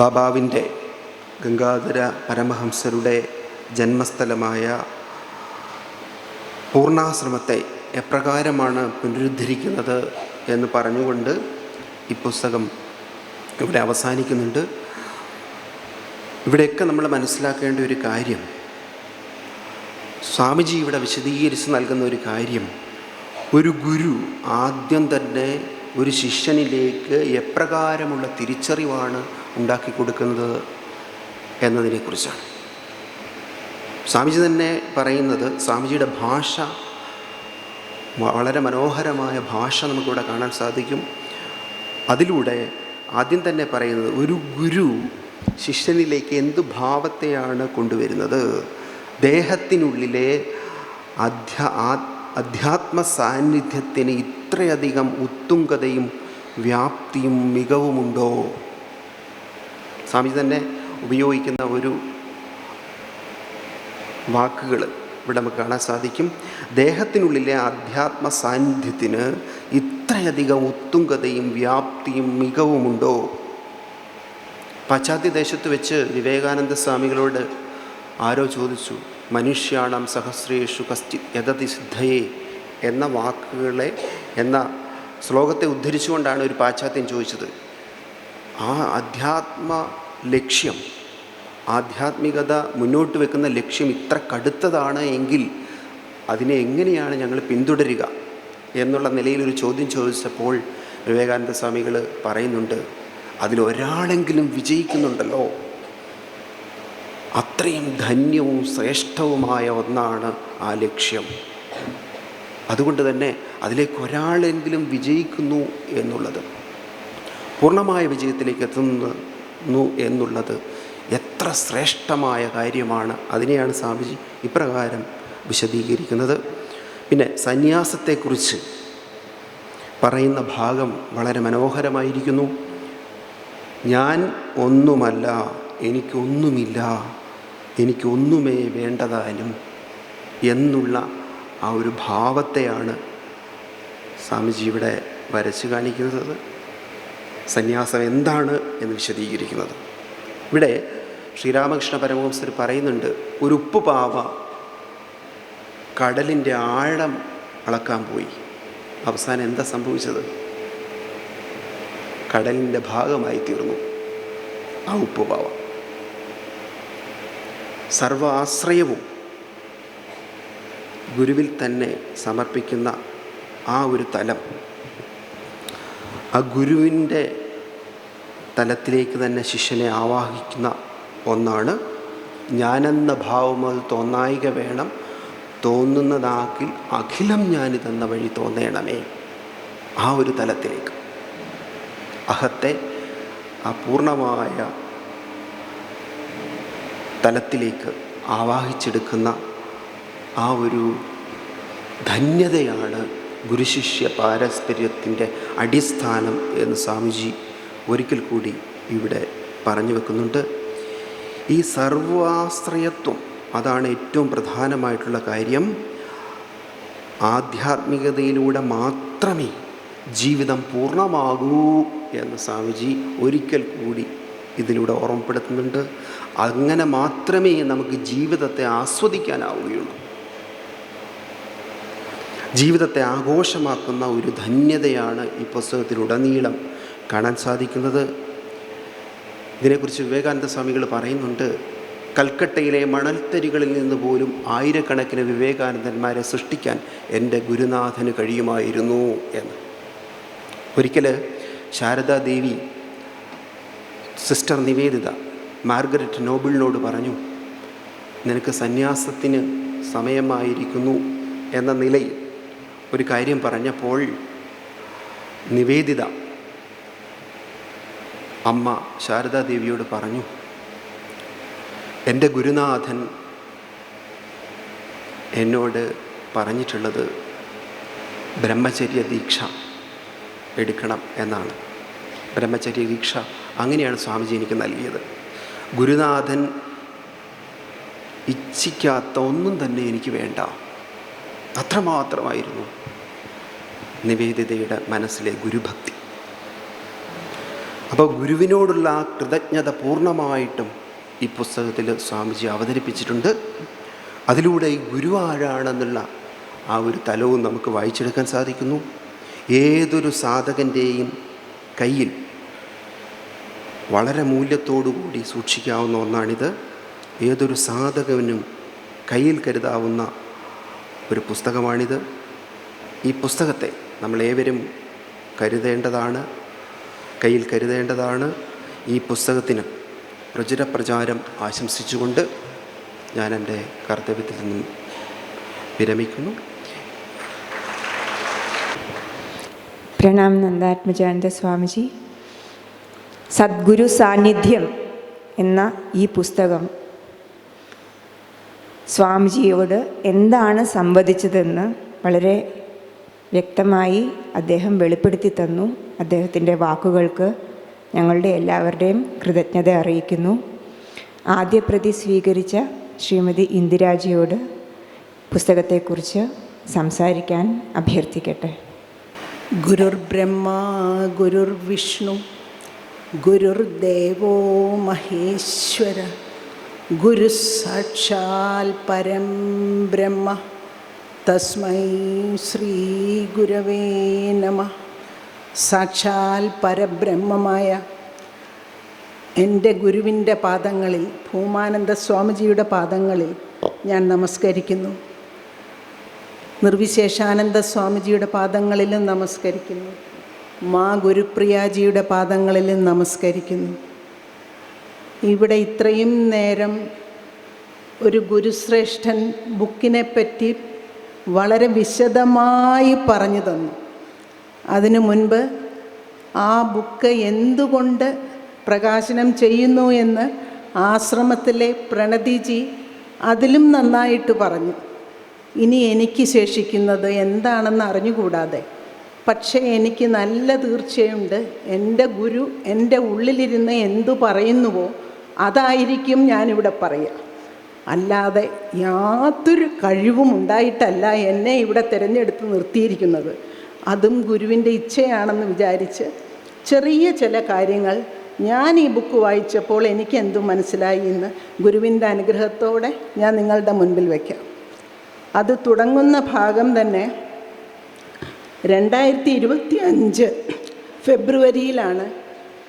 ബാബാവിൻ്റെ, ഗംഗാധര പരമഹംസരുടെ ജന്മസ്ഥലമായ പൂർണ്ണാശ്രമത്തെ എപ്രകാരമാണ് പുനരുദ്ധരിക്കുന്നത് എന്ന് പറഞ്ഞുകൊണ്ട് ഈ പുസ്തകം ഇവിടെ അവസാനിക്കുന്നുണ്ട്. ഇവിടെയൊക്കെ നമ്മൾ മനസ്സിലാക്കേണ്ട ഒരു കാര്യം, സ്വാമിജി ഇവിടെ വിശദീകരിച്ച് നൽകുന്ന ഒരു കാര്യം, ഒരു ഗുരു ആദ്യം തന്നെ ഒരു ശിഷ്യനിലേക്ക് എപ്രകാരമുള്ള തിരിച്ചറിവാണ് ഉണ്ടാക്കി കൊടുക്കുന്നത് എന്നതിനെക്കുറിച്ചാണ്. സ്വാമിജി തന്നെ പറയുന്നത്, സ്വാമിജിയുടെ ഭാഷ വളരെ മനോഹരമായ ഭാഷ നമുക്കിവിടെ കാണാൻ സാധിക്കും. അതിലൂടെ ആദ്യം തന്നെ പറയുന്നത്, ഒരു ഗുരു ശിഷ്യനിലേക്ക് എന്ത് ഭാവത്തെയാണ് കൊണ്ടുവരുന്നത്? ദേഹത്തിനുള്ളിലെ അധ്യാത്മ സാന്നിധ്യത്തിന് ഇത്രയധികം ഉത്തുംഗതയും വ്യാപ്തിയും മികവുമുണ്ടോ? സ്വാമിജി തന്നെ ഉപയോഗിക്കുന്ന ഒരു വാക്കുകൾ ഇവിടെ നമുക്ക് കാണാൻ സാധിക്കും. ദേഹത്തിനുള്ളിലെ അധ്യാത്മ സാന്നിധ്യത്തിന് ഇത്രയധികം ഉത്തുംഗതയും വ്യാപ്തിയും മികവുമുണ്ടോ? പാശ്ചാത്യ ദേശത്ത് വെച്ച് വിവേകാനന്ദ സ്വാമികളോട് ആരോ ചോദിച്ചു, മനുഷ്യാണം സഹസ്രേഷു കശ്ചിത് യതതി സിദ്ധയേ എന്ന ശ്ലോകത്തെ ഉദ്ധരിച്ചുകൊണ്ടാണ് ഒരു പാശ്ചാത്യൻ ചോദിച്ചത്. ആ ലക്ഷ്യം, ആധ്യാത്മികത മുന്നോട്ട് വെക്കുന്ന ലക്ഷ്യം ഇത്ര കടുത്തതാണ് എങ്കിൽ അതിനെ എങ്ങനെയാണ് ഞങ്ങൾ പിന്തുടരുക എന്നുള്ള നിലയിലൊരു ചോദ്യം ചോദിച്ചപ്പോൾ വിവേകാനന്ദ സ്വാമികൾ പറയുന്നുണ്ട്, അതിലൊരാളെങ്കിലും വിജയിക്കുന്നുണ്ടല്ലോ, അത്രയും ധന്യവും ശ്രേഷ്ഠവുമായ ഒന്നാണ് ആ ലക്ഷ്യം. അതുകൊണ്ട് തന്നെ അതിലേക്ക് ഒരാളെങ്കിലും വിജയിക്കുന്നു എന്നുള്ളത്, പൂർണ്ണമായ വിജയത്തിലേക്ക് എത്തുന്നു എന്നുള്ളത് എത്ര ശ്രേഷ്ഠമായ കാര്യമാണ്. അതിനെയാണ് സ്വാമിജി ഇപ്രകാരം വിശദീകരിക്കുന്നത്. പിന്നെ സന്യാസത്തെക്കുറിച്ച് പറയുന്ന ഭാഗം വളരെ മനോഹരമായിരിക്കുന്നു. ഞാൻ ഒന്നുമല്ല, എനിക്കൊന്നുമില്ല, എനിക്കൊന്നുമേ വേണ്ടതാനും എന്നുള്ള ആ ഒരു ഭാവത്തെയാണ് സ്വാമിജി ഇവിടെ വരച്ച് കാണിക്കുന്നത്. സന്യാസം എന്താണ് എന്ന് വിശദീകരിക്കുന്നത്. ഇവിടെ ശ്രീരാമകൃഷ്ണ പരമഹംസർ പറയുന്നുണ്ട്, ഒരു ഉപ്പുപാവ കടലിൻ്റെ ആഴം അളക്കാൻ പോയി. അവസാനം എന്താ സംഭവിച്ചത്? കടലിൻ്റെ ഭാഗമായി തീർന്നു ആ ഉപ്പുപാവ. സർവ ആശ്രയവും ഗുരുവിൽ തന്നെ സമർപ്പിക്കുന്ന ആ ഒരു തലം, ആ ഗുരുവിൻ്റെ തലത്തിലേക്ക് തന്നെ ശിഷ്യനെ ആവാഹിക്കുന്ന ഒന്നാണ്. ഞാനെന്ന ഭാവം അത് തോന്നായിക വേണം, തോന്നുന്നതാക്കിൽ അഖിലം ഞാനിതെന്ന വഴി തോന്നേണമേ. ആ ഒരു തലത്തിലേക്ക്, അഹത്തെ ആ പൂർണ്ണമായ തലത്തിലേക്ക് ആവാഹിച്ചെടുക്കുന്ന ആ ഒരു ധന്യതയാണ് ഗുരുശിഷ്യ പാരസ്പര്യത്തിൻ്റെ അടിസ്ഥാനം എന്ന് സ്വാമിജി ഒരിക്കൽ കൂടി ഇവിടെ പറഞ്ഞു വെക്കുന്നുണ്ട്. ഈ സർവാശ്രയത്വം, അതാണ് ഏറ്റവും പ്രധാനമായിട്ടുള്ള കാര്യം. ആധ്യാത്മികതയിലൂടെ മാത്രമേ ജീവിതം പൂർണ്ണമാകൂ എന്ന് സ്വാമിജി ഒരിക്കൽ കൂടി ഇതിലൂടെ ഓർമ്മപ്പെടുത്തുന്നുണ്ട്. അങ്ങനെ മാത്രമേ നമുക്ക് ജീവിതത്തെ ആസ്വദിക്കാനാവുകയുള്ളൂ. ജീവിതത്തെ ആഘോഷമാക്കുന്ന ഒരു ധന്യതയാണ് ഈ പുസ്തകത്തിലുടനീളം കാണാൻ സാധിക്കുന്നത്. ഇതിനെക്കുറിച്ച് വിവേകാനന്ദ സ്വാമികൾ പറയുന്നുണ്ട്, കൽക്കട്ടയിലെ മണൽത്തരികളിൽ നിന്ന് പോലും ആയിരക്കണക്കിന് വിവേകാനന്ദന്മാരെ സൃഷ്ടിക്കാൻ എൻ്റെ ഗുരുനാഥന് കഴിയുമായിരുന്നു എന്ന്. ഒരിക്കൽ ശാരദാദേവി സിസ്റ്റർ നിവേദിത മാർഗരറ്റ് നോബിളിനോട് പറഞ്ഞു, നിനക്ക് സന്യാസത്തിന് സമയമായിരിക്കുന്നു എന്ന നിലയിൽ ഒരു കാര്യം പറഞ്ഞപ്പോൾ നിവേദിത അമ്മ ശാരദാദേവിയോട് പറഞ്ഞു, എൻ്റെ ഗുരുനാഥൻ എന്നോട് പറഞ്ഞിട്ടുള്ളത് ബ്രഹ്മചര്യ ദീക്ഷ എടുക്കണം എന്നാണ്. ബ്രഹ്മചര്യ ദീക്ഷ അങ്ങനെയാണ് സ്വാമിജി എനിക്ക് നൽകിയത്. ഗുരുനാഥൻ ഇച്ഛിക്കാത്ത ഒന്നും തന്നെ എനിക്ക് വേണ്ട. അത്രമാത്രമായിരുന്നു നിവേദിതയുടെ മനസ്സിലെ ഗുരുഭക്തി. അപ്പോൾ ഗുരുവിനോടുള്ള ആ കൃതജ്ഞത പൂർണ്ണമായിട്ടും ഈ പുസ്തകത്തിൽ സ്വാമിജി അവതരിപ്പിച്ചിട്ടുണ്ട്. അതിലൂടെ ഈ ഗുരു ആരാണെന്നുള്ള ആ ഒരു തലവും നമുക്ക് വായിച്ചെടുക്കാൻ സാധിക്കുന്നു. ഏതൊരു സാധകൻ്റെയും കയ്യിൽ വളരെ മൂല്യത്തോടുകൂടി സൂക്ഷിക്കാവുന്ന ഒന്നാണിത്. ഏതൊരു സാധകനും കയ്യിൽ കരുതാവുന്ന ഒരു പുസ്തകമാണിത്. ഈ പുസ്തകത്തെ നമ്മളേവരും കരുതേണ്ടതാണ്, കയ്യിൽ കരുതേണ്ടതാണ്. ഈ പുസ്തകത്തിന് പ്രചുരപ്രചാരം ആശംസിച്ചുകൊണ്ട് ഞാൻ എൻ്റെ കർത്തവ്യത്തിൽ നിന്നും വിരമിക്കുന്നു. പ്രണാം നന്ദാത്മജാനന്ദ സ്വാമിജി. സദ്ഗുരു സാന്നിധ്യം എന്ന ഈ പുസ്തകം സ്വാമിജിയോട് എന്താണ് സംവദിച്ചതെന്ന് വളരെ വ്യക്തമായി അദ്ദേഹം വെളിപ്പെടുത്തി തന്നു. അദ്ദേഹത്തിൻ്റെ വാക്കുകൾക്ക് ഞങ്ങളുടെ എല്ലാവരുടെയും കൃതജ്ഞത അറിയിക്കുന്നു. ആദ്യ പ്രതി സ്വീകരിച്ച ശ്രീമതി ഇന്ദിരാജിയോട് പുസ്തകത്തെക്കുറിച്ച് സംസാരിക്കാൻ അഭ്യർത്ഥിക്കട്ടെ. ഗുരുർബ്രഹ്മ ഗുരുർവിഷ്ണു ഗുരുർദേവോ മഹേശ്വര ഗുരു സാക്ഷാൽ പരം ബ്രഹ്മ തസ്മൈ ശ്രീ ഗുരവേ നമഃ. സാക്ഷാൽ പരബ്രഹ്മമായ എൻ്റെ ഗുരുവിൻ്റെ പാദങ്ങളിൽ, ഭൂമാനന്ദ സ്വാമിജിയുടെ പാദങ്ങളിൽ ഞാൻ നമസ്കരിക്കുന്നു. നിർവിശേഷാനന്ദ സ്വാമിജിയുടെ പാദങ്ങളിലും നമസ്കരിക്കുന്നു. മാ ഗുരുപ്രിയാജിയുടെ പാദങ്ങളിലും നമസ്കരിക്കുന്നു. ഇവിടെ ഇത്രയും നേരം ഒരു ഗുരുശ്രേഷ്ഠൻ ബുക്കിനെപ്പറ്റി വളരെ വിശദമായി പറഞ്ഞു തന്നു. അതിനു മുൻപ് ആ ബുക്ക് എന്തുകൊണ്ട് പ്രകാശനം ചെയ്യുന്നു എന്ന് ആശ്രമത്തിലെ പ്രണതിജി അതിലും നന്നായിട്ട് പറഞ്ഞു. ഇനി എനിക്ക് ശേഷിക്കുന്നത് എന്താണെന്ന് അറിഞ്ഞുകൂടാതെ, പക്ഷേ എനിക്ക് നല്ല തീർച്ചയുണ്ട്, എൻ്റെ ഗുരു എൻ്റെ ഉള്ളിലിരുന്ന് എന്തു പറയുന്നുവോ അതായിരിക്കും ഞാനിവിടെ പറയുക. അല്ലാതെ യാതൊരു കഴിവും ഉണ്ടായിട്ടല്ല എന്നെ ഇവിടെ തിരഞ്ഞെടുത്ത് നിർത്തിയിരിക്കുന്നത്. അതും ഗുരുവിൻ്റെ ഇച്ഛയാണെന്ന് വിചാരിച്ച് ചെറിയ ചില കാര്യങ്ങൾ ഞാൻ ഈ ബുക്ക് വായിച്ചപ്പോൾ എനിക്ക് എന്തു മനസ്സിലായി എന്ന് ഗുരുവിൻ്റെ അനുഗ്രഹത്തോടെ ഞാൻ നിങ്ങളുടെ മുൻപിൽ വയ്ക്കാം. അത് തുടങ്ങുന്ന ഭാഗം തന്നെ 2025 ഫെബ്രുവരിയിലാണ്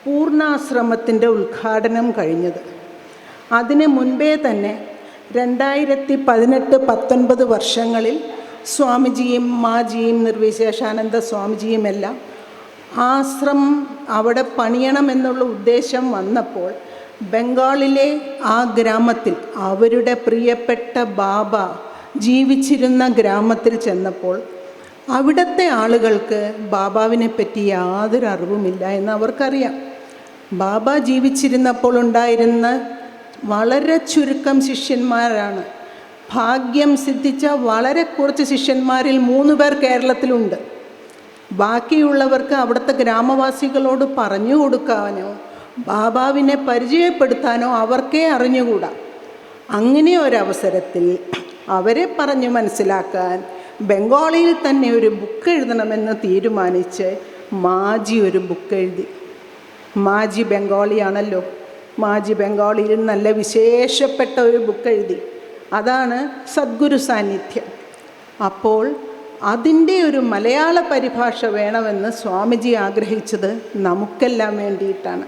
പൂർണ്ണാശ്രമത്തിൻ്റെ ഉദ്ഘാടനം കഴിഞ്ഞത്. അതിന് മുൻപേ തന്നെ 2018-19 വർഷങ്ങളിൽ സ്വാമിജിയും മാജിയും നിർവിശേഷാനന്ദ സ്വാമിജിയുമെല്ലാം ആശ്രമം അവിടെ പണിയണമെന്നുള്ള ഉദ്ദേശം വന്നപ്പോൾ ബംഗാളിലെ ആ ഗ്രാമത്തിൽ അവരുടെ പ്രിയപ്പെട്ട ബാബ ജീവിച്ചിരുന്ന ഗ്രാമത്തിൽ ചെന്നപ്പോൾ അവിടുത്തെ ആളുകൾക്ക് ബാബാവിനെ പറ്റി യാതൊരു അറിവുമില്ല എന്ന് അവർക്കറിയാം. ബാബ ജീവിച്ചിരുന്നപ്പോൾ ഉണ്ടായിരുന്ന വളരെ ചുരുക്കം ശിഷ്യന്മാരാണ്. ഭാഗ്യം സിദ്ധിച്ച വളരെ കുറച്ച് ശിഷ്യന്മാരിൽ 3 പേർ കേരളത്തിലുണ്ട്. ബാക്കിയുള്ളവർക്ക് അവിടുത്തെ ഗ്രാമവാസികളോട് പറഞ്ഞു കൊടുക്കാനോ ബാബാവിനെ പരിചയപ്പെടുത്താനോ അവർക്കേ അറിഞ്ഞുകൂടാ. അങ്ങനെ ഒരവസരത്തിൽ അവരെ പറഞ്ഞു മനസ്സിലാക്കാൻ ബംഗാളിയിൽ തന്നെ ഒരു ബുക്ക് എഴുതണമെന്ന് തീരുമാനിച്ച് മാജി ഒരു ബുക്ക് എഴുതി. മാജി ബംഗാളിയാണല്ലോ. മാജി ബംഗാളിയിൽ നല്ല വിശേഷപ്പെട്ട ഒരു ബുക്ക് എഴുതി. അതാണ് സദ്ഗുരു സാന്നിധ്യം. അപ്പോൾ അതിൻ്റെ ഒരു മലയാള പരിഭാഷ വേണമെന്ന് സ്വാമിജി ആഗ്രഹിച്ചത് നമുക്കെല്ലാം വേണ്ടിയിട്ടാണ്.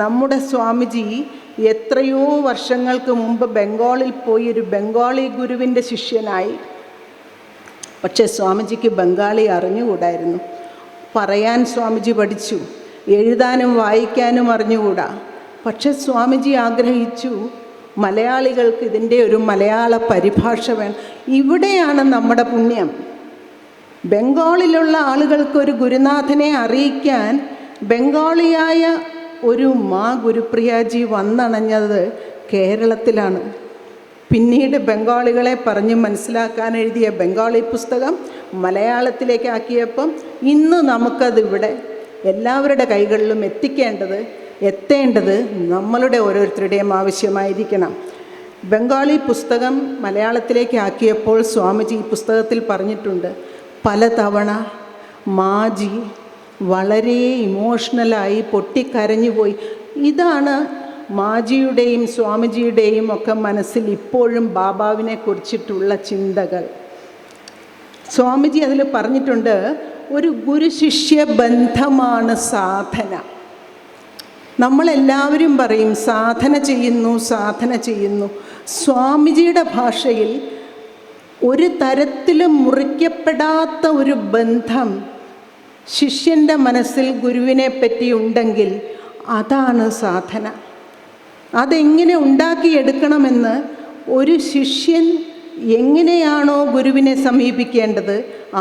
നമ്മുടെ സ്വാമിജി എത്രയോ വർഷങ്ങൾക്ക് മുമ്പ് ബംഗാളിൽ പോയി ഒരു ബംഗാളി ഗുരുവിൻ്റെ ശിഷ്യനായി. പക്ഷേ സ്വാമിജിക്ക് ബംഗാളി അറിഞ്ഞുകൂടായിരുന്നു. പറയാൻ സ്വാമിജി പഠിച്ചു, എഴുതാനും വായിക്കാനും അറിഞ്ഞുകൂടാ. പക്ഷെ സ്വാമിജി ആഗ്രഹിച്ചു മലയാളികൾക്ക് ഇതിൻ്റെ ഒരു മലയാള പരിഭാഷ വേണം. ഇവിടെയാണ് നമ്മുടെ പുണ്യം. ബംഗാളിലുള്ള ആളുകൾക്ക് ഒരു ഗുരുനാഥനെ അറിയിക്കാൻ ബംഗാളിയായ ഒരു മാ ഗുരുപ്രിയാജി വന്നണഞ്ഞത് കേരളത്തിലാണ്. പിന്നീട് ബംഗാളികളെ പറഞ്ഞ് മനസ്സിലാക്കാൻ എഴുതിയ ബംഗാളി പുസ്തകം മലയാളത്തിലേക്ക് ആക്കിയപ്പം ഇന്ന് നമുക്കതിവിടെ എല്ലാവരുടെ കൈകളിലും എത്തേണ്ടത് നമ്മളുടെ ഓരോരുത്തരുടെയും ആവശ്യമായിരിക്കണം. ബംഗാളി പുസ്തകം മലയാളത്തിലേക്ക് ആക്കിയപ്പോൾ സ്വാമിജി ഈ പുസ്തകത്തിൽ പറഞ്ഞിട്ടുണ്ട്, പലതവണ മാജി വളരെ ഇമോഷണലായി പൊട്ടിക്കരഞ്ഞുപോയി. ഇതാണ് മാജിയുടെയും സ്വാമിജിയുടെയും ഒക്കെ മനസ്സിൽ ഇപ്പോഴും ബാബാവിനെ കുറിച്ചിട്ടുള്ള ചിന്തകൾ. സ്വാമിജി അതിൽ പറഞ്ഞിട്ടുണ്ട്, ഒരു ഗുരുശിഷ്യ ബന്ധമാണ് സാധന. നമ്മളെല്ലാവരും പറയും സാധന ചെയ്യുന്നു. സ്വാമിജിയുടെ ഭാഷയിൽ ഒരു തരത്തിലും മുറിക്കപ്പെടാത്ത ഒരു ബന്ധം ശിഷ്യൻ്റെ മനസ്സിൽ ഗുരുവിനെ പറ്റി ഉണ്ടെങ്കിൽ അതാണ് സാധന. അതെങ്ങനെ ഉണ്ടാക്കിയെടുക്കണമെന്ന് ഒരു ശിഷ്യൻ എങ്ങനെയാണോ ഗുരുവിനെ സമീപിക്കേണ്ടത്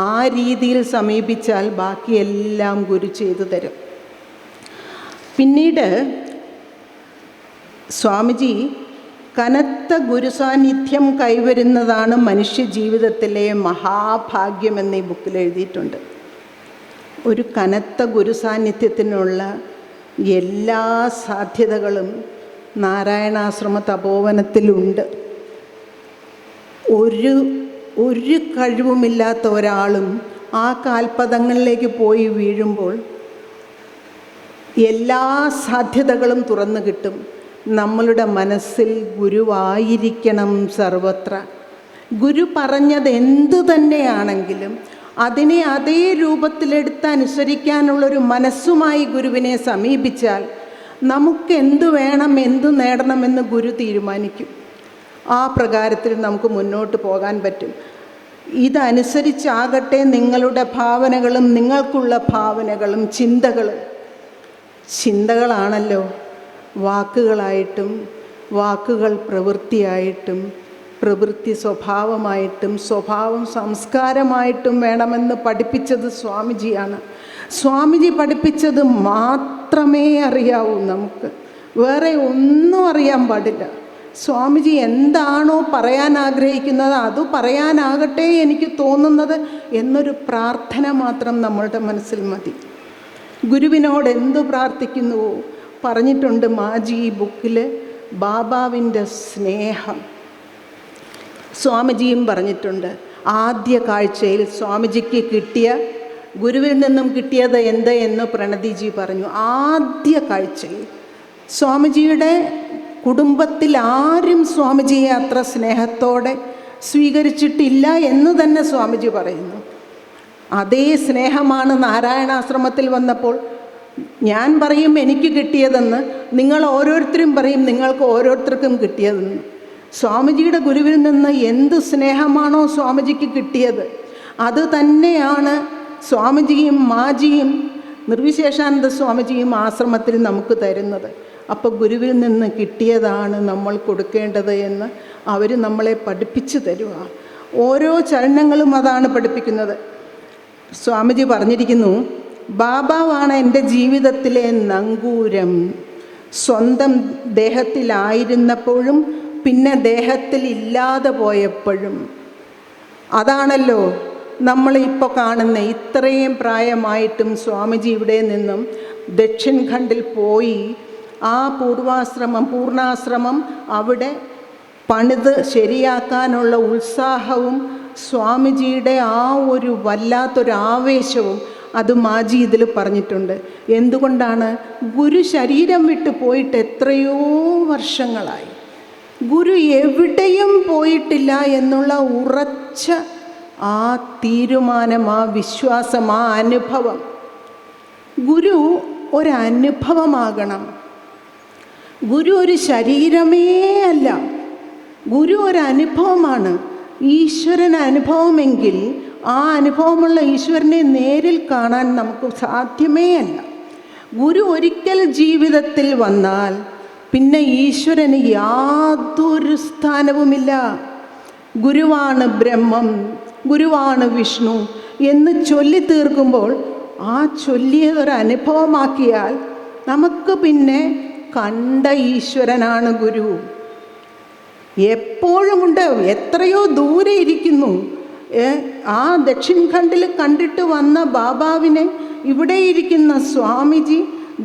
ആ രീതിയിൽ സമീപിച്ചാൽ ബാക്കിയെല്ലാം ഗുരു ചെയ്തു തരും. പിന്നീട് സ്വാമിജി കനത്ത ഗുരുസാന്നിധ്യം കൈവരുന്നതാണ് മനുഷ്യ ജീവിതത്തിലെ മഹാഭാഗ്യമെന്ന് ഈ ബുക്കിൽ എഴുതിയിട്ടുണ്ട്. ഒരു കനത്ത ഗുരുസാന്നിധ്യത്തിനുള്ള എല്ലാ സാധ്യതകളും നാരായണാശ്രമ തപോവനത്തിലുണ്ട്. ഒരു കഴിവുമില്ലാത്ത ഒരാളും ആ കാൽപദങ്ങളിലേക്ക് പോയി വീഴുമ്പോൾ എല്ലാ സാധ്യതകളും തുറന്നു കിട്ടും. നമ്മളുടെ മനസ്സിൽ ഗുരുവായിരിക്കണം സർവത്ര. ഗുരു പറഞ്ഞത് എന്തു തന്നെയാണെങ്കിലും അതിനെ അതേ രൂപത്തിലെടുത്ത് അനുസരിക്കാനുള്ളൊരു മനസ്സുമായി ഗുരുവിനെ സമീപിച്ചാൽ നമുക്ക് എന്തു വേണം, എന്തു നേടണമെന്ന് ഗുരു തീരുമാനിക്കും. ആ പ്രകാരത്തിൽ നമുക്ക് മുന്നോട്ട് പോകാൻ പറ്റും. ഇതനുസരിച്ചാകട്ടെ നിങ്ങളുടെ ഭാവനകളും നിങ്ങൾക്കുള്ള ഭാവനകളും ചിന്തകളാണല്ലോ വാക്കുകളായിട്ടും വാക്കുകൾ പ്രവൃത്തിയായിട്ടും പ്രവൃത്തി സ്വഭാവമായിട്ടും സ്വഭാവം സംസ്കാരമായിട്ടും വേണമെന്ന് പഠിപ്പിച്ചത് സ്വാമിജിയാണ്. സ്വാമിജി പഠിപ്പിച്ചത് മാത്രമേ അറിയാവൂ നമുക്ക്, വേറെ ഒന്നും അറിയാൻ പാടില്ല. സ്വാമിജി എന്താണോ പറയാൻ ആഗ്രഹിക്കുന്നത് അത് പറയാനാകട്ടെ എനിക്ക് തോന്നുന്നത് എന്നൊരു പ്രാർത്ഥന മാത്രം നമ്മളുടെ മനസ്സിൽ മതി. ഗുരുവിനോട് എന്തു പ്രാർത്ഥിക്കുന്നുവോ പറഞ്ഞിട്ടുണ്ട് മാജി ഈ ബുക്കിൽ. ബാബാവിൻ്റെ സ്നേഹം സ്വാമിജിയും പറഞ്ഞിട്ടുണ്ട്. ആദ്യ കാഴ്ചയിൽ സ്വാമിജിക്ക് കിട്ടിയ ഗുരുവിൽ നിന്നും കിട്ടിയത് എന്ത് എന്ന് പ്രണതിജി പറഞ്ഞു. ആദ്യ കാഴ്ചയിൽ സ്വാമിജിയുടെ കുടുംബത്തിൽ ആരും സ്വാമിജിയെ അത്ര സ്നേഹത്തോടെ സ്വീകരിച്ചിട്ടില്ല എന്ന് തന്നെ സ്വാമിജി പറയുന്നു. അതേ സ്നേഹമാണ് നാരായണാശ്രമത്തിൽ വന്നപ്പോൾ ഞാൻ പറയും എനിക്ക് കിട്ടിയതെന്ന്, നിങ്ങൾ ഓരോരുത്തരും പറയും നിങ്ങൾക്ക് ഓരോരുത്തർക്കും കിട്ടിയതെന്ന്. സ്വാമിജിയുടെ ഗുരുവിൽ നിന്ന് എന്ത് സ്നേഹമാണോ സ്വാമിജിക്ക് കിട്ടിയത് അത് തന്നെയാണ് സ്വാമിജിയും മാജിയും നിർവിശേഷാനന്ദ സ്വാമിജിയും ആശ്രമത്തിൽ നമുക്ക് തരുന്നത്. അപ്പോൾ ഗുരുവിൽ നിന്ന് കിട്ടിയതാണ് നമ്മൾ കൊടുക്കേണ്ടത് എന്ന് അവർ നമ്മളെ പഠിപ്പിച്ചു തരുക. ഓരോ ചലനങ്ങളും അതാണ് പഠിപ്പിക്കുന്നത്. സ്വാമിജി പറഞ്ഞിരിക്കുന്നു, ബാബാവാണ് എൻ്റെ ജീവിതത്തിലെ നങ്കൂരം. സ്വന്തം ദേഹത്തിലായിരുന്നപ്പോഴും പിന്നെ ദേഹത്തിൽ ഇല്ലാതെ പോയപ്പോഴും. അതാണല്ലോ നമ്മളിപ്പോൾ കാണുന്ന. ഇത്രയും പ്രായമായിട്ടും സ്വാമിജി ഇവിടെ നിന്നും ദക്ഷിൺ ഖണ്ഡിൽ പോയി ആ പൂർണ്ണാശ്രമം അവിടെ പണിത് ശരിയാക്കാനുള്ള ഉത്സാഹവും സ്വാമിജിയുടെ ആ ഒരു വല്ലാത്തൊരു ആവേശവും അത് മാജി ഇതിൽ പറഞ്ഞിട്ടുണ്ട്. എന്തുകൊണ്ടാണ്? ഗുരു ശരീരം വിട്ട് പോയിട്ട് എത്രയോ വർഷങ്ങളായി. ഗുരു എവിടെയും പോയിട്ടില്ല എന്നുള്ള ഉറച്ച ആ തീരുമാനം, ആ വിശ്വാസം, ആ അനുഭവം. ഗുരു ഒരനുഭവമാകണം. ഗുരു ഒരു ശരീരമേ അല്ല, ഗുരു ഒരനുഭവമാണ്. ഈശ്വരൻ അനുഭവമെങ്കിൽ ആ അനുഭവമുള്ള ഈശ്വരനെ നേരിൽ കാണാൻ നമുക്ക് സാധ്യമേ അല്ല. ഗുരു ഒരിക്കൽ ജീവിതത്തിൽ വന്നാൽ പിന്നെ ഈശ്വരന് യാതൊരു സ്ഥാനവുമില്ല. ഗുരുവാണ് ബ്രഹ്മം, ഗുരുവാണ് വിഷ്ണു എന്ന് ചൊല്ലി തീർക്കുമ്പോൾ ആ ചൊല്ലിയതൊരനുഭവമാക്കിയാൽ നമുക്ക് പിന്നെ കണ്ട ഈശ്വരനാണ് ഗുരു. എപ്പോഴുമുണ്ട്, എത്രയോ ദൂരെ ഇരിക്കുന്നു. ആ ദക്ഷിൺ ഖണ്ഡിൽ കണ്ടിട്ട് വന്ന ബാബാവിനെ ഇവിടെ ഇരിക്കുന്ന സ്വാമിജി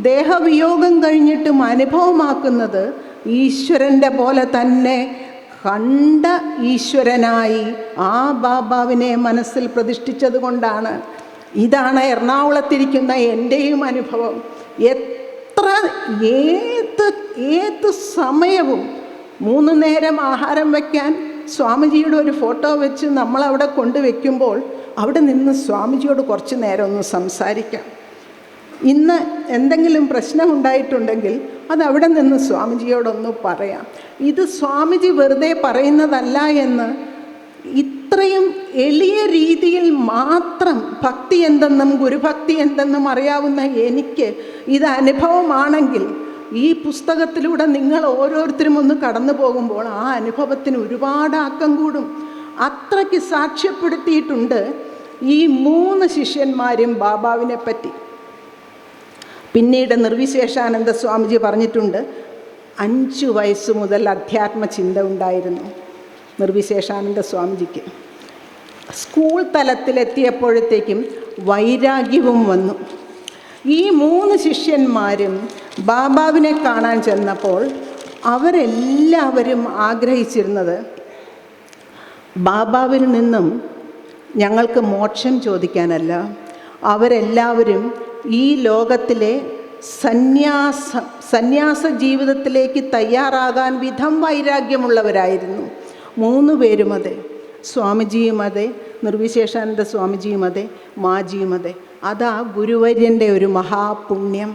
ദേഹവിയോഗം കഴിഞ്ഞിട്ടും അനുഭവമാക്കുന്നത് ഈശ്വരൻ്റെ പോലെ തന്നെ കണ്ട ഈശ്വരനായി ആ ബാബാവിനെ മനസ്സിൽ പ്രതിഷ്ഠിച്ചത് കൊണ്ടാണ്. ഇതാണ് എറണാകുളത്തിരിക്കുന്ന എൻ്റെയും അനുഭവം. ഏത് സമയവും 3 നേരം ആഹാരം വയ്ക്കാൻ സ്വാമിജിയുടെ ഒരു ഫോട്ടോ വെച്ച് നമ്മളവിടെ കൊണ്ടുവയ്ക്കുമ്പോൾ അവിടെ നിന്ന് സ്വാമിജിയോട് കുറച്ച് നേരം ഒന്ന് സംസാരിക്കാം. ഇന്ന് എന്തെങ്കിലും പ്രശ്നമുണ്ടായിട്ടുണ്ടെങ്കിൽ അത് അവിടെ നിന്ന് സ്വാമിജിയോടൊന്ന് പറയാം. ഇത് സ്വാമിജി വെറുതെ പറയുന്നതല്ല എന്ന് ഇത്രയും എളിയ രീതിയിൽ മാത്രം ഭക്തി എന്തെന്നും ഗുരുഭക്തി എന്തെന്നും അറിയാവുന്ന എനിക്ക് ഇത് അനുഭവമാണെങ്കിൽ ഈ പുസ്തകത്തിലൂടെ നിങ്ങൾ ഓരോരുത്തരും ഒന്ന് കടന്നു പോകുമ്പോൾ ആ അനുഭവത്തിന് ഒരുപാട് ആക്കം കൂടും. അത്രയ്ക്ക് സാക്ഷ്യപ്പെടുത്തിയിട്ടുണ്ട് ഈ 3 ശിഷ്യന്മാരും ബാബാവിനെ പറ്റി. പിന്നീട് നിർവിശേഷാനന്ദ സ്വാമിജി പറഞ്ഞിട്ടുണ്ട്, 5 വയസ്സ് മുതൽ അധ്യാത്മ ചിന്ത ഉണ്ടായിരുന്നു നിർവിശേഷാനന്ദ സ്വാമിജിക്ക്. സ്കൂൾ തലത്തിലെത്തിയപ്പോഴത്തേക്കും വൈരാഗ്യവും വന്നു. ഈ 3 ശിഷ്യന്മാരും ബാബാവിനെ കാണാൻ ചെന്നപ്പോൾ അവരെല്ലാവരും ആഗ്രഹിച്ചിരുന്നത് ബാബാവിൽ നിന്നും ഞങ്ങൾക്ക് മോക്ഷം ചോദിക്കാനല്ല, അവരെല്ലാവരും ഈ ലോകത്തിലെ സന്യാസ ജീവിതത്തിലേക്ക് തയ്യാറാകാൻ വിധം വൈരാഗ്യമുള്ളവരായിരുന്നു. 3 പേരും അതെ, സ്വാമിജിയും അതെ, നിർവിശേഷാനന്ദ സ്വാമിജിയും അതെ, മാജിയും അതെ. അതാ ഗുരുവര്യൻ്റെ ഒരു മഹാപുണ്യം.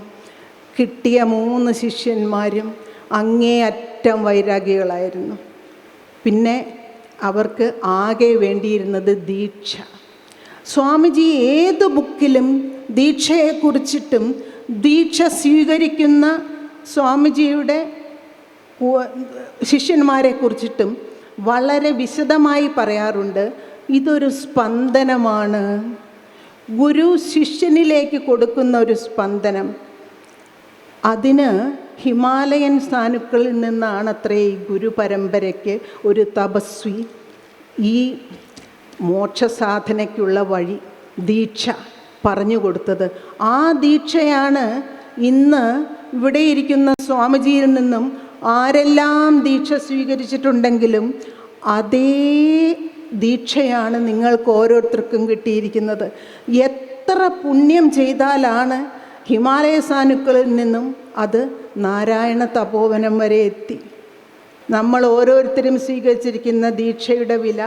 കിട്ടിയ 3 ശിഷ്യന്മാരും അങ്ങേയറ്റം വൈരാഗ്യങ്ങളായിരുന്നു. പിന്നെ അവർക്ക് ആകെ വേണ്ടിയിരുന്നത് ദീക്ഷ. സ്വാമിജി ഏത് ബുക്കിലും ദീക്ഷയെക്കുറിച്ചിട്ടും ദീക്ഷ സ്വീകരിക്കുന്ന സ്വാമിജിയുടെ ശിഷ്യന്മാരെക്കുറിച്ചിട്ടും വളരെ വിശദമായി പറയാറുണ്ട്. ഇതൊരു സ്പന്ദനമാണ്, ഗുരു ശിഷ്യനിലേക്ക് കൊടുക്കുന്ന ഒരു സ്പന്ദനം. അതിന് ഹിമാലയൻ സാനുക്കളിൽ നിന്നാണത്രേ ഈ ഗുരുപരമ്പരയ്ക്ക് ഒരു തപസ്വി ഈ മോക്ഷസാധനയ്ക്കുള്ള വഴി, ദീക്ഷ പറഞ്ഞു കൊടുത്തത്. ആ ദീക്ഷയാണ് ഇന്ന് ഇവിടെ ഇരിക്കുന്ന സ്വാമിജിയിൽ നിന്നും ആരെല്ലാം ദീക്ഷ സ്വീകരിച്ചിട്ടുണ്ടെങ്കിലും അതേ ദീക്ഷയാണ് നിങ്ങൾക്ക് ഓരോരുത്തർക്കും കിട്ടിയിരിക്കുന്നത്. എത്ര പുണ്യം ചെയ്താലാണ് ഹിമാലയ സാനുക്കളിൽ നിന്നും അത് നാരായണ തപോവനം വരെ എത്തി. നമ്മൾ ഓരോരുത്തരും സ്വീകരിച്ചിരിക്കുന്ന ദീക്ഷയുടെ വില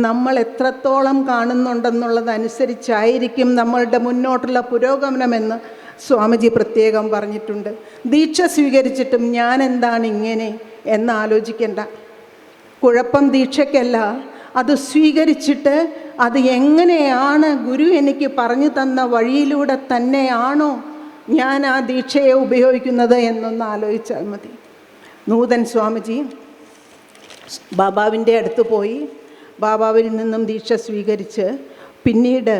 നമ്മൾ എത്രത്തോളം കാണുന്നുണ്ടെന്നുള്ളതനുസരിച്ചായിരിക്കും നമ്മളുടെ മുന്നോട്ടുള്ള പുരോഗമനമെന്ന് സ്വാമിജി പ്രത്യേകം പറഞ്ഞിട്ടുണ്ട്. ദീക്ഷ സ്വീകരിച്ചിട്ടും ഞാൻ എന്താണ് ഇങ്ങനെ എന്നാലോചിക്കേണ്ട. കുഴപ്പം ദീക്ഷയ്ക്കല്ല, അത് സ്വീകരിച്ചിട്ട് അത് എങ്ങനെയാണ് ഗുരു എനിക്ക് പറഞ്ഞു തന്ന വഴിയിലൂടെ തന്നെയാണോ ഞാൻ ആ ദീക്ഷയെ ഉപയോഗിക്കുന്നത് എന്നൊന്ന് ആലോചിച്ചാൽ മതി. നൂതൻ സ്വാമിജി ബാബാവിൻ്റെ അടുത്ത് പോയി ബാബാവിൽ നിന്നും ദീക്ഷ സ്വീകരിച്ച് പിന്നീട്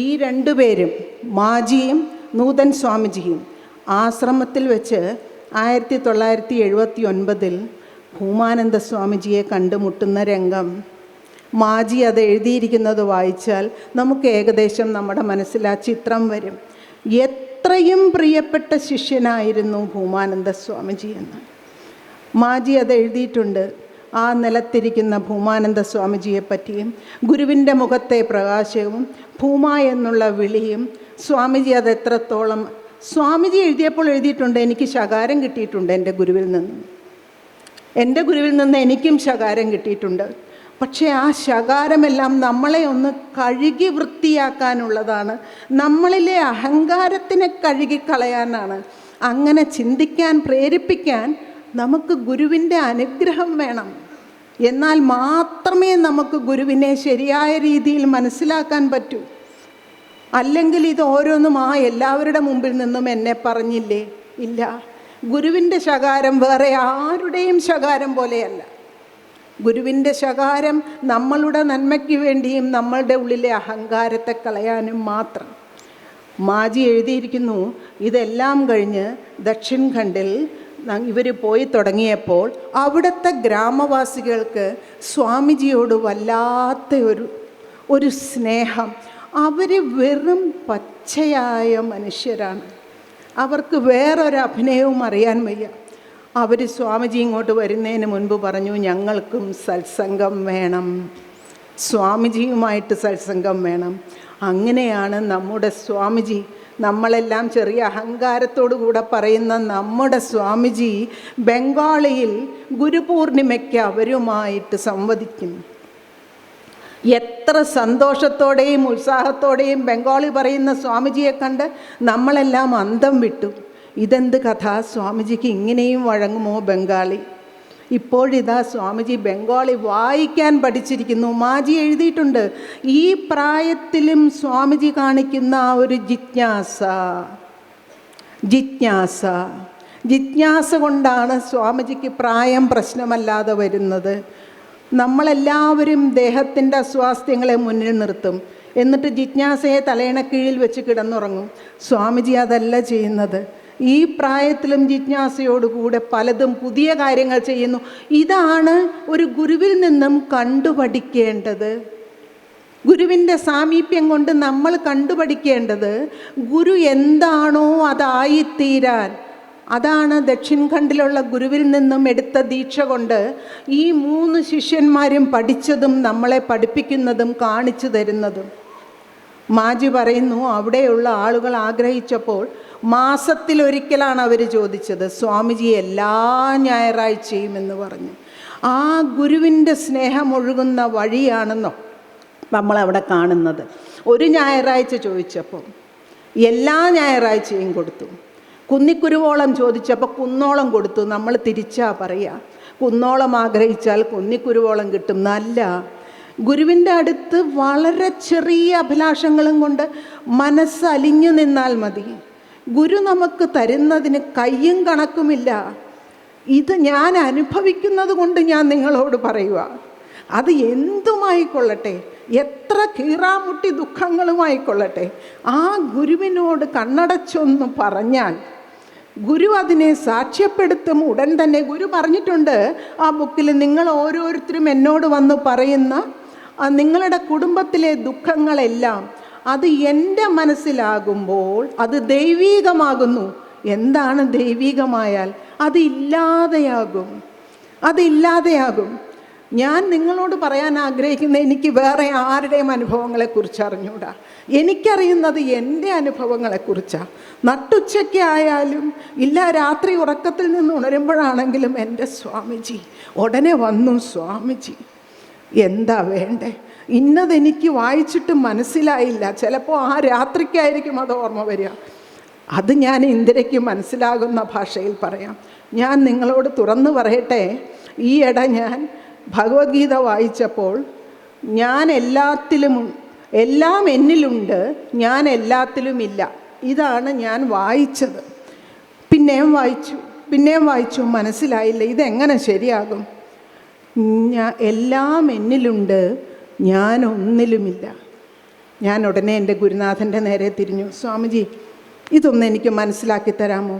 ഈ 2 പേരും മാജിയും നൂതൻ സ്വാമിജിയും ആശ്രമത്തിൽ വെച്ച് 1979 ഭൂമാനന്ദ സ്വാമിജിയെ കണ്ടുമുട്ടുന്ന രംഗം. മാജി അത് എഴുതിയിരിക്കുന്നത് വായിച്ചാൽ നമുക്ക് ഏകദേശം നമ്മുടെ മനസ്സിൽ ആ ചിത്രം വരും. എത്രയും പ്രിയപ്പെട്ട ശിഷ്യനായിരുന്നു ഭൂമാനന്ദ സ്വാമിജി എന്ന് മാജി അത് എഴുതിയിട്ടുണ്ട്. ആ നിലത്തിരിക്കുന്ന ഭൂമാനന്ദ സ്വാമിജിയെ പറ്റിയും ഗുരുവിൻ്റെ മുഖത്തെ പ്രകാശവും ഭൂമ എന്നുള്ള വിളിയും സ്വാമിജി അത് എത്രത്തോളം സ്വാമിജി എഴുതിയപ്പോൾ എഴുതിയിട്ടുണ്ട്, എനിക്ക് ശകാരം കിട്ടിയിട്ടുണ്ട് എൻ്റെ ഗുരുവിൽ നിന്നും, എൻ്റെ ഗുരുവിൽ നിന്ന് എനിക്കും ശകാരം കിട്ടിയിട്ടുണ്ട്. പക്ഷേ ആ ശകാരമെല്ലാം നമ്മളെ ഒന്ന് കഴുകി വൃത്തിയാക്കാനുള്ളതാണ്, നമ്മളിലെ അഹങ്കാരത്തിനെ കഴുകിക്കളയാനാണ്. അങ്ങനെ ചിന്തിക്കാൻ പ്രേരിപ്പിക്കാൻ നമുക്ക് ഗുരുവിൻ്റെ അനുഗ്രഹം വേണം. എന്നാൽ മാത്രമേ നമുക്ക് ഗുരുവിനെ ശരിയായ രീതിയിൽ മനസ്സിലാക്കാൻ പറ്റൂ. അല്ലെങ്കിൽ ഇത് ഓരോന്നും എല്ലാവരുടെ മുമ്പിൽ നിന്നും എന്നെ പറഞ്ഞില്ലേ, ഇല്ല. ഗുരുവിൻ്റെ ശകാരം വേറെ ആരുടെയും ശകാരം പോലെയല്ല. ഗുരുവിൻ്റെ ശകാരം നമ്മളുടെ നന്മയ്ക്ക് വേണ്ടിയും നമ്മളുടെ ഉള്ളിലെ അഹങ്കാരത്തെ കളയാനും മാത്രം. മാജി എഴുതിയിരിക്കുന്നു, ഇതെല്ലാം കഴിഞ്ഞ് ദക്ഷിൺ ഖണ്ഡിൽ ഇവർ പോയി തുടങ്ങിയപ്പോൾ അവിടുത്തെ ഗ്രാമവാസികൾക്ക് സ്വാമിജിയോട് വല്ലാത്ത ഒരു സ്നേഹം. അവർ വെറും പച്ചയായ മനുഷ്യരാണ്, അവർക്ക് വേറൊരു അഭിനയവും അറിയാൻ വയ്യ. അവർ സ്വാമിജി ഇങ്ങോട്ട് വരുന്നതിന് മുൻപ് പറഞ്ഞു, ഞങ്ങൾക്കും സത്സംഗം വേണം, സ്വാമിജിയുമായിട്ട് സത്സംഗം വേണം. അങ്ങനെയാണ് നമ്മുടെ സ്വാമിജി, നമ്മളെല്ലാം ചെറിയ അഹങ്കാരത്തോടു കൂടെ പറയുന്ന നമ്മുടെ സ്വാമിജി ബംഗാളിയിൽ ഗുരുപൂർണിമയ്ക്ക് അവരുമായിട്ട് സംവദിക്കുന്നു. എത്ര സന്തോഷത്തോടെയും ഉത്സാഹത്തോടെയും ബംഗാളി പറയുന്ന സ്വാമിജിയെ കണ്ട് നമ്മളെല്ലാം അന്തം വിട്ടു. ഇതെന്ത് കഥ, സ്വാമിജിക്ക് ഇങ്ങനെയും വഴങ്ങുമോ ബംഗാളി? ഇപ്പോഴിതാ സ്വാമിജി ബംഗാളി വായിക്കാൻ പഠിച്ചിരിക്കുന്നു. മാജി എഴുതിയിട്ടുണ്ട്, ഈ പ്രായത്തിലും സ്വാമിജി കാണിക്കുന്ന ആ ഒരു ജിജ്ഞാസ ജിജ്ഞാസ കൊണ്ടാണ് സ്വാമിജിക്ക് പ്രായം പ്രശ്നമല്ലാതെ വരുന്നത്. നമ്മളെല്ലാവരും ദേഹത്തിൻ്റെ അസ്വാസ്ഥ്യങ്ങളെ മുന്നിൽ നിർത്തും, എന്നിട്ട് ജിജ്ഞാസയെ തലയിണക്കീഴിൽ വെച്ച് കിടന്നുറങ്ങും. സ്വാമിജി അതല്ല ചെയ്യുന്നത്. ഈ പ്രായത്തിലും ജിജ്ഞാസയോടുകൂടെ പലതും പുതിയ കാര്യങ്ങൾ ചെയ്യുന്നു. ഇതാണ് ഒരു ഗുരുവിൽ നിന്നും കണ്ടുപഠിക്കേണ്ടത്. ഗുരുവിൻ്റെ സാമീപ്യം കൊണ്ട് നമ്മൾ കണ്ടുപഠിക്കേണ്ടത് ഗുരു എന്താണോ അതായിത്തീരാൻ. അതാണ് ദക്ഷിൺ ഖണ്ഡിലുള്ള ഗുരുവിൽ നിന്നും എടുത്ത ദീക്ഷ കൊണ്ട് ഈ 3 ശിഷ്യന്മാരും പഠിച്ചതും നമ്മളെ പഠിപ്പിക്കുന്നതും കാണിച്ചു തരുന്നതും. മാജി പറയുന്നു, അവിടെയുള്ള ആളുകൾ ആഗ്രഹിച്ചപ്പോൾ മാസത്തിലൊരിക്കലാണ് അവർ ചോദിച്ചത്. സ്വാമിജി എല്ലാ ഞായറാഴ്ചയും എന്ന് പറഞ്ഞു. ആ ഗുരുവിൻ്റെ സ്നേഹം ഒഴുകുന്ന വഴിയാണെന്നോ നമ്മളവിടെ കാണുന്നത്. ഒരു ഞായറാഴ്ച ചോദിച്ചപ്പോൾ എല്ലാ ഞായറാഴ്ചയും കൊടുത്തു. കുന്നിക്കുരുവോളം ചോദിച്ചപ്പോൾ കുന്നോളം കൊടുത്തു. നമ്മൾ തിരിച്ചാ പറയുക, കുന്നോളം ആഗ്രഹിച്ചാൽ കുന്നിക്കുരുവോളം കിട്ടും. നല്ല ഗുരുവിൻ്റെ അടുത്ത് വളരെ ചെറിയ അഭിലാഷങ്ങളും കൊണ്ട് മനസ്സലിഞ്ഞു നിന്നാൽ മതി. ഗുരു നമുക്ക് തരുന്നതിന് കയ്യും കണക്കുമില്ല. ഇത് ഞാൻ അനുഭവിക്കുന്നത് കൊണ്ട് ഞാൻ നിങ്ങളോട് പറയുക. അത് എന്തുമായിക്കൊള്ളട്ടെ, എത്ര കീറാമുട്ടി ദുഃഖങ്ങളുമായിക്കൊള്ളട്ടെ, ആ ഗുരുവിനോട് കണ്ണടച്ചൊന്ന് പറഞ്ഞാൽ ഗുരു അതിനെ സാക്ഷ്യപ്പെടുത്തും ഉടൻ തന്നെ. ഗുരു പറഞ്ഞിട്ടുണ്ട് ആ ബുക്കിൽ, നിങ്ങൾ ഓരോരുത്തരും എന്നോട് വന്ന് പറയുന്ന നിങ്ങളുടെ കുടുംബത്തിലെ ദുഃഖങ്ങളെല്ലാം അത് എൻ്റെ മനസ്സിലാകുമ്പോൾ അത് ദൈവീകമാകുന്നു. എന്താണ് ദൈവീകമായാൽ? അതില്ലാതെയാകും. ഞാൻ നിങ്ങളോട് പറയാൻ ആഗ്രഹിക്കുന്ന, എനിക്ക് വേറെ ആരുടെയും അനുഭവങ്ങളെക്കുറിച്ച് അറിഞ്ഞൂടാ. എനിക്കറിയുന്നത് എൻ്റെ അനുഭവങ്ങളെക്കുറിച്ചാണ്. നട്ടുച്ചയ്ക്ക് ആയാലും ഇല്ല, രാത്രി ഉറക്കത്തിൽ നിന്ന് ഉണരുമ്പോഴാണെങ്കിലും എൻ്റെ സ്വാമിജി ഉടനെ വന്നു. സ്വാമിജി എന്താ വേണ്ടേ? ഇന്നതെനിക്ക് വായിച്ചിട്ട് മനസ്സിലായില്ല. ചിലപ്പോൾ ആ രാത്രിക്കായിരിക്കും അത് ഓർമ്മ വരിക. അത് ഞാൻ ഇന്ദിരയ്ക്ക് മനസ്സിലാകുന്ന ഭാഷയിൽ പറയാം. ഞാൻ നിങ്ങളോട് തുറന്നു പറയട്ടെ, ഈയിടെ ഞാൻ ഭഗവത്ഗീത വായിച്ചപ്പോൾ ഞാൻ എല്ലാം എന്നിലുണ്ട്, ഞാൻ എല്ലാത്തിലുമില്ല, ഇതാണ് ഞാൻ വായിച്ചത്. പിന്നെയും വായിച്ചു, മനസ്സിലായില്ല. ഇതെങ്ങനെ ശരിയാകും? എല്ലാം എന്നിലുണ്ട്, ഞാൻ ഒന്നിലുമില്ല. ഞാൻ ഉടനെ എൻ്റെ ഗുരുനാഥൻ്റെ നേരെ തിരിഞ്ഞു. സ്വാമിജി, ഇതൊന്ന് എനിക്ക് മനസ്സിലാക്കി തരാമോ?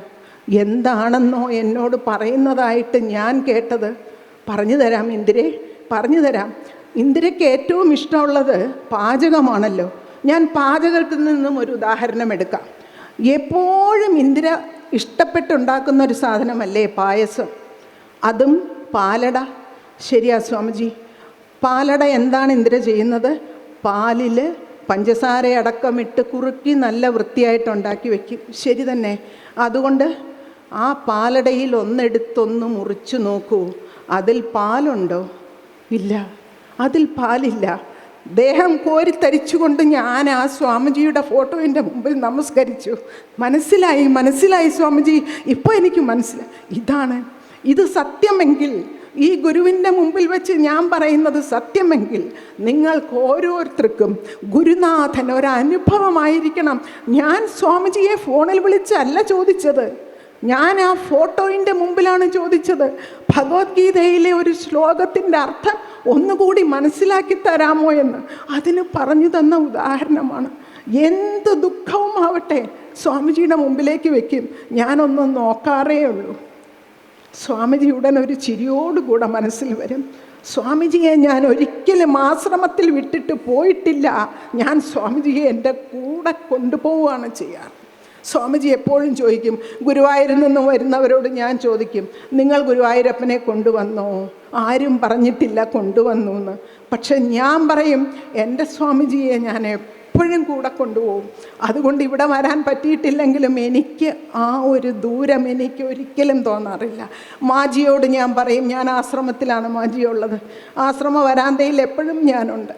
എന്താണെന്നോ എന്നോട് പറയുന്നതായിട്ട് ഞാൻ കേട്ടത്. പറഞ്ഞു തരാം ഇന്ദിരേ, പറഞ്ഞു തരാം. ഇന്ദിരയ്ക്ക് ഏറ്റവും ഇഷ്ടമുള്ളത് പാചകമാണല്ലോ. ഞാൻ പാചകത്തിൽ നിന്നും ഒരു ഉദാഹരണം എടുക്കാം. എപ്പോഴും ഇന്ദിര ഇഷ്ടപ്പെട്ടുണ്ടാക്കുന്ന ഒരു സാധനമല്ലേ പായസം, അതും പാലട. ശരിയാ സ്വാമിജി, പാലട എന്താണ് ഇന്ദിര ചെയ്യുന്നത്? പാലിൽ പഞ്ചസാരയടക്കമിട്ട് കുറുക്കി നല്ല വൃത്തിയായിട്ട് ഉണ്ടാക്കി വയ്ക്കും. ശരി തന്നെ. അതുകൊണ്ട് ആ പാലടയിൽ ഒന്നെടുത്തൊന്ന് മുറിച്ചു നോക്കൂ, അതിൽ പാലുണ്ടോ? ഇല്ല, അതിൽ പാലില്ല. ദേഹം കോരിത്തരിച്ചുകൊണ്ട് ഞാൻ ആ സ്വാമിജിയുടെ ഫോട്ടോയിൻ്റെ മുമ്പിൽ നമസ്കരിച്ചു. മനസ്സിലായി സ്വാമിജി, ഇപ്പോൾ എനിക്ക് മനസ്സിലായി. ഇത് സത്യമെങ്കിൽ, ഈ ഗുരുവിൻ്റെ മുമ്പിൽ വെച്ച് ഞാൻ പറയുന്നത് സത്യമെങ്കിൽ, നിങ്ങൾക്ക് ഓരോരുത്തർക്കും ഗുരുനാഥൻ ഒരനുഭവമായിരിക്കണം. ഞാൻ സ്വാമിജിയെ ഫോണിൽ വിളിച്ചല്ല ചോദിച്ചത്, ഞാൻ ആ ഫോട്ടോയിൻ്റെ മുമ്പിലാണ് ചോദിച്ചത്. ഭഗവത്ഗീതയിലെ ഒരു ശ്ലോകത്തിൻ്റെ അർത്ഥം ഒന്നുകൂടി മനസ്സിലാക്കി തരാമോ എന്ന്. അതിന് പറഞ്ഞു തന്ന ഉദാഹരണമാണ്. എന്ത് ദുഃഖവും ആവട്ടെ സ്വാമിജിയുടെ മുമ്പിലേക്ക് വെക്കും. ഞാനൊന്നും നോക്കാറേ ഉള്ളൂ. സ്വാമിജി ഉടൻ ഒരു ചിരിയോടുകൂടെ മനസ്സിൽ വരും. സ്വാമിജിയെ ഞാൻ ഒരിക്കലും ആശ്രമത്തിൽ വിട്ടിട്ട് പോയിട്ടില്ല. ഞാൻ സ്വാമിജിയെ എൻ്റെ കൂടെ കൊണ്ടുപോവുകയാണ് ചെയ്യാറ്. സ്വാമിജി എപ്പോഴും ചോദിക്കും, ഗുരുവായൂരിൽ നിന്ന് വരുന്നവരോട് ഞാൻ ചോദിക്കും, നിങ്ങൾ ഗുരുവായൂരപ്പനെ കൊണ്ടുവന്നോ? ആരും പറഞ്ഞിട്ടില്ല കൊണ്ടുവന്നു എന്ന്. പക്ഷെ ഞാൻ പറയും, എൻ്റെ സ്വാമിജിയെ ഞാൻ എപ്പോഴും കൂടെ കൊണ്ടുപോകും. അതുകൊണ്ട് ഇവിടെ വരാൻ പറ്റിയിട്ടില്ലെങ്കിലും എനിക്ക് ആ ഒരു ദൂരം എനിക്ക് ഒരിക്കലും തോന്നാറില്ല. മാജിയോട് ഞാൻ പറയും, ഞാൻ ആശ്രമത്തിലാണ് മാജിയുള്ളത്. ആശ്രമ വരാന്തയിൽ എപ്പോഴും ഞാനുണ്ട്.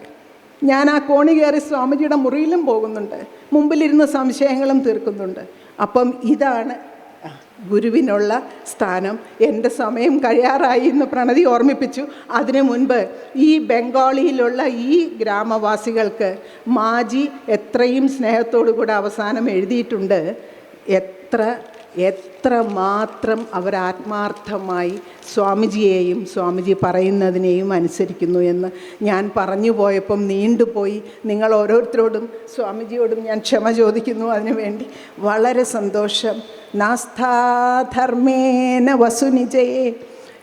ഞാൻ ആ കോണി കയറി സ്വാമിജിയുടെ മുറിയിലും പോകുന്നുണ്ട്, മുമ്പിലിരുന്ന് സംശയങ്ങളും തീർക്കുന്നുണ്ട്. അപ്പം ഇതാണ് ഗുരുവിനുള്ള സ്ഥാനം. എൻ്റെ സമയം കഴിയാറായി എന്ന് പ്രണതി ഓർമ്മിപ്പിച്ചു. അതിനു മുൻപ് ഈ ബംഗാളിയിലുള്ള ഈ ഗ്രാമവാസികൾക്ക് മാജി എത്രയും സ്നേഹത്തോടു കൂടെ അവസാനം എഴുതിയിട്ടുണ്ട്. എത്ര എത്രമാത്രം അവർ ആത്മാർത്ഥമായി സ്വാമിജിയെയും സ്വാമിജി പറയുന്നതിനെയും അനുസരിക്കുന്നു എന്ന് ഞാൻ പറഞ്ഞു പോയപ്പം നീണ്ടുപോയി. നിങ്ങൾ ഓരോരുത്തരോടും സ്വാമിജിയോടും ഞാൻ ക്ഷമ ചോദിക്കുന്നു. അതിനുവേണ്ടി വളരെ സന്തോഷം. നാസ്ഥാധർമ്മേന വസുനിജയേ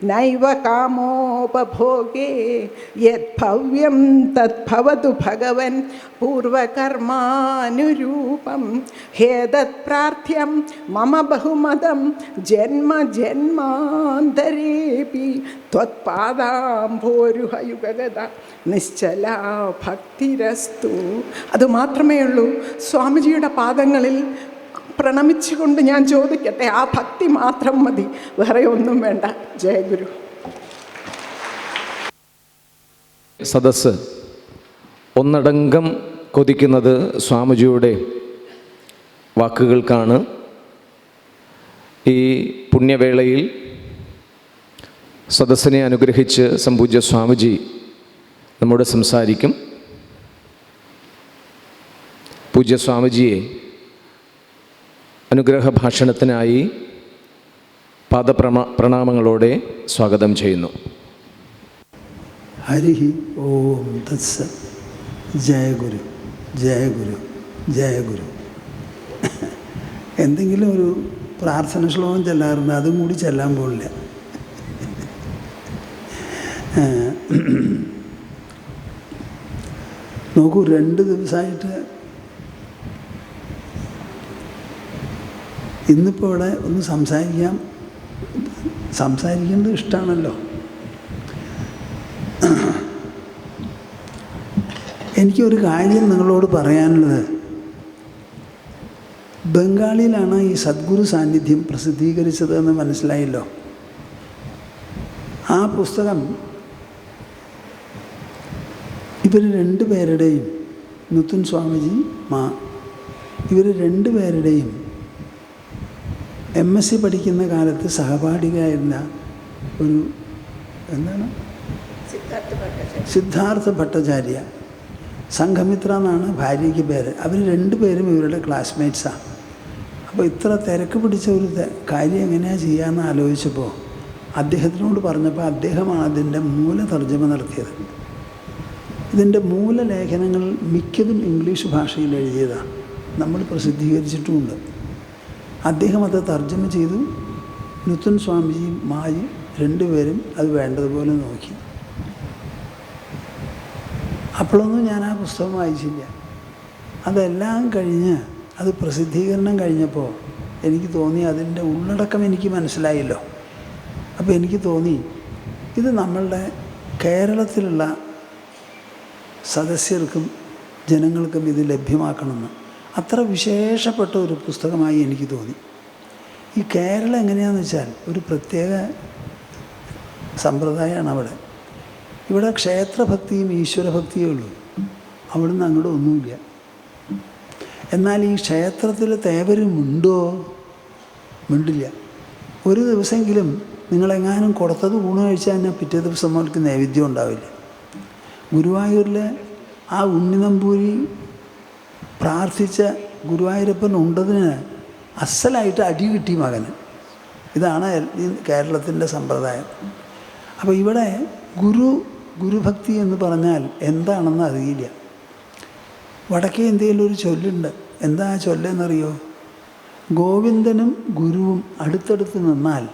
നൈവ കാമോപഭോഗേ യദ്ഭവ്യം തദ്ഭവതു ഭഗവൻ പൂർവകർമാനുരൂപം ഹേതത് പ്രാർത്ഥ്യം മമ ബഹുമതം ജന്മ ജന്മാന്തരേപി ത്വത്പാദാംഭോരുഹയുഗഗത നിശ്ചല ഭക്തിരസ്തു. അതുമാത്രമേ ഉള്ളൂ. സ്വാമിജിയുടെ പാദങ്ങളിൽ പ്രണമിച്ചുകൊണ്ട് ഞാൻ ചോദിക്കട്ടെ, ആ ഭക്തി മാത്രം മതി, വേറെ ഒന്നും വേണ്ട. ജയഗുരു. സദസ്സ് ഒന്നടങ്കം കൊതിക്കുന്നത് സ്വാമിജിയുടെ വാക്കുകൾക്കാണ്. ഈ പുണ്യവേളയിൽ സദസ്സിനെ അനുഗ്രഹിച്ച് സംപൂജ്യ സ്വാമിജി നമ്മോട് സംസാരിക്കും. പൂജ്യ സ്വാമിജിയെ അനുഗ്രഹ ഭാഷണത്തിനായി പാദപ്രണാമങ്ങളോടെ സ്വാഗതം ചെയ്യുന്നു. ഹരി ഓം തത്സത്. ജയഗുരു ജയഗുരു ജയഗുരു. എന്തെങ്കിലും ഒരു പ്രാർത്ഥന ശ്ലോകം ചെല്ലാറുണ്ട്, അതും കൂടി ചെല്ലാൻ പോകില്ല. നോക്കൂ, 2 ദിവസമായിട്ട് ഇന്നിപ്പോൾ ഇവിടെ ഒന്ന് സംസാരിക്കേണ്ടത് ഇഷ്ടമാണല്ലോ. എനിക്കൊരു കാര്യം നിങ്ങളോട് പറയാനുള്ളത്, ബംഗാളിയിലാണ് ഈ സദ്ഗുരു സാന്നിധ്യം പ്രസിദ്ധീകരിച്ചതെന്ന് മനസ്സിലായല്ലോ. ആ പുസ്തകം ഇവർ 2 പേരുടെയും, നൂത്തൻ സ്വാമിജി ഇവർ 2 പേരുടെയും MSc പഠിക്കുന്ന കാലത്ത് സഹപാഠിയായിരുന്ന ഒരു സിദ്ധാർത്ഥ ഭട്ടാചാര്യ, സംഘമിത്ര എന്നാണ് ഭാര്യയ്ക്ക് പേര്. അവർ 2 പേരും ഇവരുടെ ക്ലാസ്മേറ്റ്സാണ്. അപ്പോൾ ഇത്ര തിരക്ക് പിടിച്ച ഒരു കാര്യം എങ്ങനെയാണ് ചെയ്യാമെന്ന് ആലോചിച്ചപ്പോൾ അദ്ദേഹത്തിനോട് പറഞ്ഞപ്പോൾ അദ്ദേഹമാണ് അതിൻ്റെ മൂലതർജ്ജമ നടത്തിയത്. ഇതിൻ്റെ മൂലലേഖനങ്ങൾ മിക്കതും ഇംഗ്ലീഷ് ഭാഷയിൽ എഴുതിയതാണ്, നമ്മൾ പ്രസിദ്ധീകരിച്ചിട്ടുമുണ്ട്. അദ്ദേഹം അത് തർജ്ജമ ചെയ്തു. നൂത്തൻ സ്വാമിജിയും മായും 2 പേരും അത് വേണ്ടതുപോലെ നോക്കി. അപ്പോഴൊന്നും ഞാൻ ആ പുസ്തകം വായിച്ചില്ല. അതെല്ലാം കഴിഞ്ഞ് അത് പ്രസിദ്ധീകരണം കഴിഞ്ഞപ്പോൾ എനിക്ക് തോന്നി, അതിൻ്റെ ഉള്ളടക്കം എനിക്ക് മനസ്സിലായല്ലോ. അപ്പോൾ എനിക്ക് തോന്നി, ഇത് നമ്മളുടെ കേരളത്തിലുള്ള സദസ്യർക്കും ജനങ്ങൾക്കും ഇത് ലഭ്യമാക്കണമെന്ന്. അത്ര വിശേഷപ്പെട്ട ഒരു പുസ്തകമായി എനിക്ക് തോന്നി. ഈ കേരളം എങ്ങനെയാണെന്ന് വെച്ചാൽ ഒരു പ്രത്യേക സമ്പ്രദായമാണ് അവിടെ. ഇവിടെ ക്ഷേത്രഭക്തിയും ഈശ്വരഭക്തിയേ ഉള്ളൂ, അവിടുന്ന് അങ്ങോട്ട് ഒന്നുമില്ല. എന്നാൽ ഈ ക്ഷേത്രത്തിൽ തേവരും മിണ്ടില്ല. ഒരു ദിവസമെങ്കിലും നിങ്ങളെങ്ങാനും കൊടുത്തത് ഊണ് കഴിച്ചാൽ തന്നെ പിറ്റേ ദിവസം മുതൽക്ക് നൈവേദ്യം ഉണ്ടാവില്ല. ഗുരുവായൂരിൽ ആ ഉണ്ണിനമ്പൂരി പ്രാർത്ഥിച്ച ഗുരുവായൂരപ്പൻ ഉണ്ടതിന് അസലായിട്ട് അടി കിട്ടി മകന്. ഇതാണ് കേരളത്തിൻ്റെ സമ്പ്രദായം. അപ്പോൾ ഇവിടെ ഗുരുഭക്തി എന്ന് പറഞ്ഞാൽ എന്താണെന്ന് അറിയില്ല. വടക്കേ ഇന്ത്യയിൽ ഒരു ചൊല്ലുണ്ട്. എന്താ ആ ചൊല്ലെന്നറിയോ? ഗോവിന്ദനും ഗുരുവും അടുത്തടുത്ത് നിന്നാൽ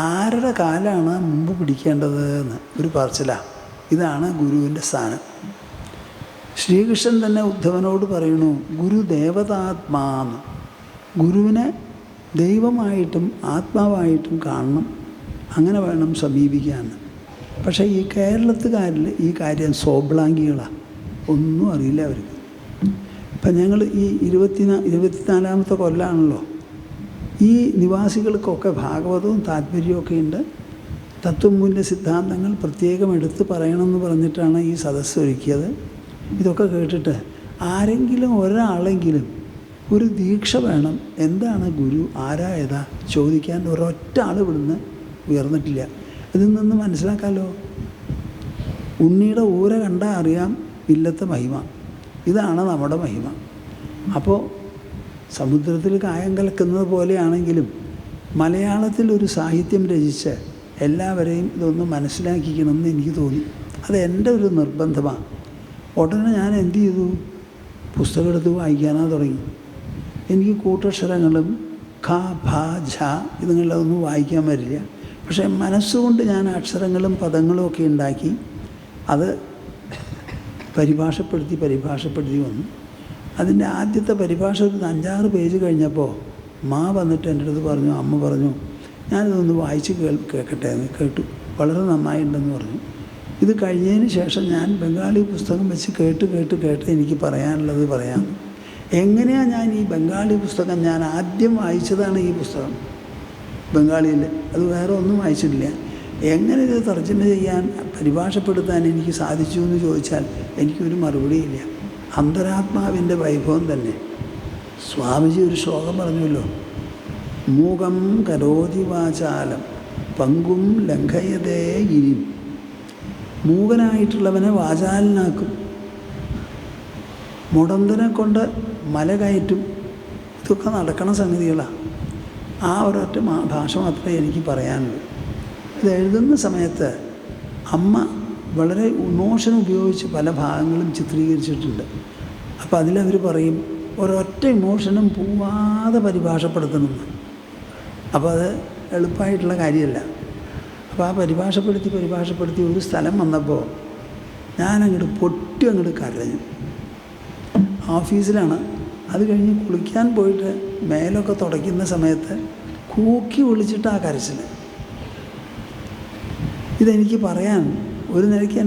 ആരുടെ കാലാണ് മുമ്പ് പിടിക്കേണ്ടത് എന്ന് ഒരു പറച്ചിലാണ്. ഇതാണ് ഗുരുവിൻ്റെ സ്ഥാനം. ശ്രീകൃഷ്ണൻ തന്നെ ഉദ്ധവനോട് പറയുന്നു, ഗുരു ദേവതാത്മാന്ന്. ഗുരുവിനെ ദൈവമായിട്ടും ആത്മാവായിട്ടും കാണണം, അങ്ങനെ വേണം സമീപിക്കാമെന്ന്. പക്ഷേ ഈ കേരളത്തുകാരിൽ ഈ കാര്യം സോബ്ലാങ്കികളാണ്, ഒന്നും അറിയില്ല അവർക്ക്. ഇപ്പം ഞങ്ങൾ ഈ 24ാമത്തെ കൊല്ലമാണല്ലോ. ഈ നിവാസികൾക്കൊക്കെ ഭാഗവതവും താല്പര്യമൊക്കെ ഉണ്ട്. തത്വമൂല്യ സിദ്ധാന്തങ്ങൾ പ്രത്യേകം എടുത്ത് പറയണമെന്ന് പറഞ്ഞിട്ടാണ് ഈ സദസ്സ് ഒരുക്കിയത്. ഇതൊക്കെ കേട്ടിട്ട് ആരെങ്കിലും ഒരാളെങ്കിലും ഒരു ദീക്ഷ വേണം, എന്താണ് ഗുരു, ആരാ ഏതാ ചോദിക്കാൻ ഒരൊറ്റ ആൾ ഇവിടുന്ന് ഉയർന്നിട്ടില്ല. ഇതിൽ നിന്ന് മനസ്സിലാക്കാമല്ലോ, ഉണ്ണിയുടെ ഊര കണ്ടാൽ അറിയാം ഇല്ലത്തെ മഹിമ. ഇതാണ് നമ്മുടെ മഹിമ. അപ്പോൾ സമുദ്രത്തിൽ കായം കലക്കുന്നത് പോലെയാണെങ്കിലും മലയാളത്തിൽ ഒരു സാഹിത്യം രചിച്ച് എല്ലാവരെയും ഇതൊന്ന് മനസ്സിലാക്കിക്കണമെന്ന് എനിക്ക് തോന്നി. അത് എൻ്റെ ഒരു നിർബന്ധമാണ്. ഉടനെ ഞാൻ എന്ത് ചെയ്തു? പുസ്തകം എടുത്ത് വായിക്കാനാ തുടങ്ങി. എനിക്ക് കൂട്ടക്ഷരങ്ങളും ഖ ഭ ഝ ഇതുങ്ങളൊന്നും വായിക്കാൻ വരില്ല. പക്ഷേ മനസ്സുകൊണ്ട് ഞാൻ അക്ഷരങ്ങളും പദങ്ങളും ഒക്കെ ഉണ്ടാക്കി അത് പരിഭാഷപ്പെടുത്തി വന്നു. അതിൻ്റെ ആദ്യത്തെ പരിഭാഷ ഒരു 5-6 പേജ് കഴിഞ്ഞപ്പോൾ വന്നിട്ട് എൻ്റെ അടുത്ത് പറഞ്ഞു, അമ്മ പറഞ്ഞു, ഞാനിതൊന്ന് വായിച്ച് കേൾക്കട്ടെ എന്ന്. കേട്ടു. വളരെ നന്നായിട്ടുണ്ടെന്ന് പറഞ്ഞു. ഇത് കഴിഞ്ഞതിന് ശേഷം ഞാൻ ബംഗാളി പുസ്തകം വെച്ച് കേട്ട് എനിക്ക് പറയാനുള്ളത് പറയാം. എങ്ങനെയാണ് ഞാൻ ഈ ബംഗാളി പുസ്തകം, ഞാൻ ആദ്യം വായിച്ചതാണ് ഈ പുസ്തകം ബംഗാളിയിൽ, അത് വേറെ ഒന്നും വായിച്ചിട്ടില്ല. എങ്ങനെ ഇത് തർജ്ജമ ചെയ്യാൻ, പരിഭാഷപ്പെടുത്താൻ എനിക്ക് സാധിച്ചു എന്ന് ചോദിച്ചാൽ എനിക്കൊരു മറുപടിയില്ല. അന്തരാത്മാവിൻ്റെ വൈഭവം തന്നെ. സ്വാമിജി ഒരു ശ്ലോകം പറഞ്ഞല്ലോ, മൂകം കരോതി വാചാലം പങ്കും ലംഘയതേ ഗിരിം. മൂകനായിട്ടുള്ളവനെ വാചാലനാക്കും, മുടന്തനെ കൊണ്ട് മല കയറ്റും. ഇതൊക്കെ നടക്കണ സംഗതികളാണ്. ആ ഒരൊറ്റ ഭാഷ മാത്രമേ എനിക്ക് പറയാനുള്ളൂ. ഇത് എഴുതുന്ന സമയത്ത് അമ്മ വളരെ ഇമോഷൻ ഉപയോഗിച്ച് പല ഭാഗങ്ങളും ചിത്രീകരിച്ചിട്ടുണ്ട്. അപ്പോൾ അതിലവർ പറയും ഒരൊറ്റ ഇമോഷനും പോവാതെ പരിഭാഷപ്പെടുത്തണമെന്ന്. അപ്പോൾ അത് എളുപ്പമായിട്ടുള്ള കാര്യമല്ല. അപ്പോൾ ആ പരിഭാഷപ്പെടുത്തി ഒരു സ്ഥലം വന്നപ്പോൾ ഞാനങ്ങോട്ട് പൊട്ടി കരഞ്ഞു. ഓഫീസിലാണ്. അത് കഴിഞ്ഞ് കുളിക്കാൻ പോയിട്ട് മേലൊക്കെ തുടയ്ക്കുന്ന സമയത്ത് കൂക്കി വിളിച്ചിട്ട് ആ കരച്ചിൽ. ഇതെനിക്ക് പറയാൻ ഒരു നിലയ്ക്ക്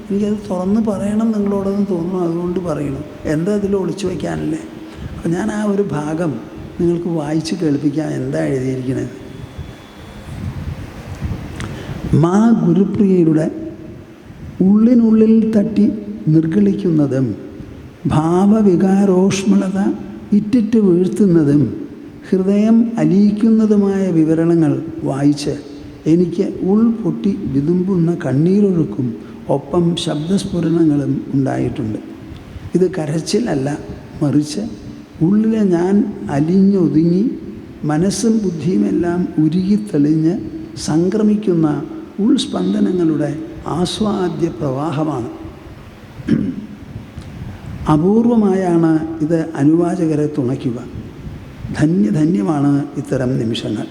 എനിക്കത് തുറന്ന് പറയണം നിങ്ങളോടൊന്ന് തോന്നുന്നു, അതുകൊണ്ട് പറയണം. എന്താ അതിൽ ഒളിച്ചു വയ്ക്കാനല്ലേ? അപ്പം ഞാൻ ആ ഒരു ഭാഗം നിങ്ങൾക്ക് വായിച്ച് കേൾപ്പിക്കാം. എന്താ എഴുതിയിരിക്കുന്നത്? മാ ഗുരുപ്രിയയുടെ ഉള്ളിനുള്ളിൽ തട്ടി നിർഗളിക്കുന്നതും ഭാവവികാരോഷ്മളത ഇറ്റിറ്റ് വീഴ്ത്തുന്നതും ഹൃദയം അലിയിക്കുന്നതുമായ വിവരണങ്ങൾ വായിച്ച് എനിക്ക് ഉൾപൊട്ടി വിതുമ്പുന്ന കണ്ണീരൊഴുക്കും ഒപ്പം ശബ്ദസ്ഫുരണങ്ങളും ഉണ്ടായിട്ടുണ്ട്. ഇത് കരച്ചിലല്ല, മറിച്ച് ഉള്ളിലെ ഞാൻ അലിഞ്ഞൊതുങ്ങി മനസ്സും ബുദ്ധിയുമെല്ലാം ഉരുകിത്തെളിഞ്ഞ് സംക്രമിക്കുന്ന ഉൾസ്പന്ദനങ്ങളുടെ ആസ്വാദ്യ പ്രവാഹമാണ്. അപൂർവമായാണ് ഇത് അനുവാചകരെ തുണയ്ക്കുക. ധന്യമാണ് ഇത്തരം നിമിഷങ്ങൾ.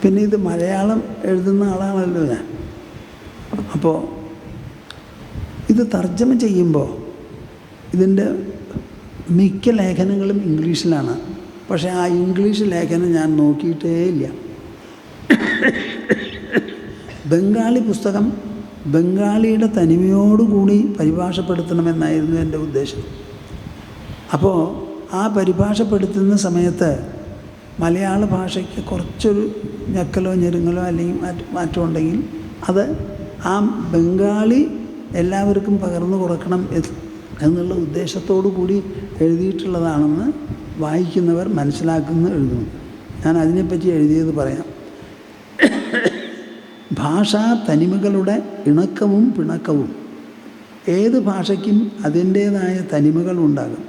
പിന്നെ ഇത് മലയാളം എഴുതുന്ന ആളാണല്ലോ ഞാൻ. അപ്പോൾ ഇത് തർജ്ജമ ചെയ്യുമ്പോൾ ഇതിൻ്റെ മിക്ക ലേഖനങ്ങളും ഇംഗ്ലീഷിലാണ്. പക്ഷേ ആ ഇംഗ്ലീഷ് ലേഖനം ഞാൻ നോക്കിയിട്ടേ ഇല്ല. ബംഗാളി പുസ്തകം ബംഗാളിയുടെ തനിമയോടുകൂടി പരിഭാഷപ്പെടുത്തണമെന്നായിരുന്നു എൻ്റെ ഉദ്ദേശം. അപ്പോൾ ആ പരിഭാഷപ്പെടുത്തുന്ന സമയത്ത് മലയാള ഭാഷയ്ക്ക് കുറച്ചൊരു ഞെക്കലോ ഞെരുങ്ങലോ അല്ലെങ്കിൽ മാറ്റമുണ്ടെങ്കിൽ അത് ആ ബംഗാളി എല്ലാവർക്കും പകർന്നു കൊടുക്കണം എന്നുള്ള ഉദ്ദേശത്തോടു കൂടി എഴുതിയിട്ടുള്ളതാണെന്ന് വായിക്കുന്നവർ എഴുതുന്നു. ഞാൻ അതിനെപ്പറ്റി എഴുതിയത് പറയാം. ഭാഷാ തനിമകളുടെ ഇണക്കവും പിണക്കവും. ഏത് ഭാഷയ്ക്കും അതിൻ്റേതായ തനിമകളുണ്ടാകും.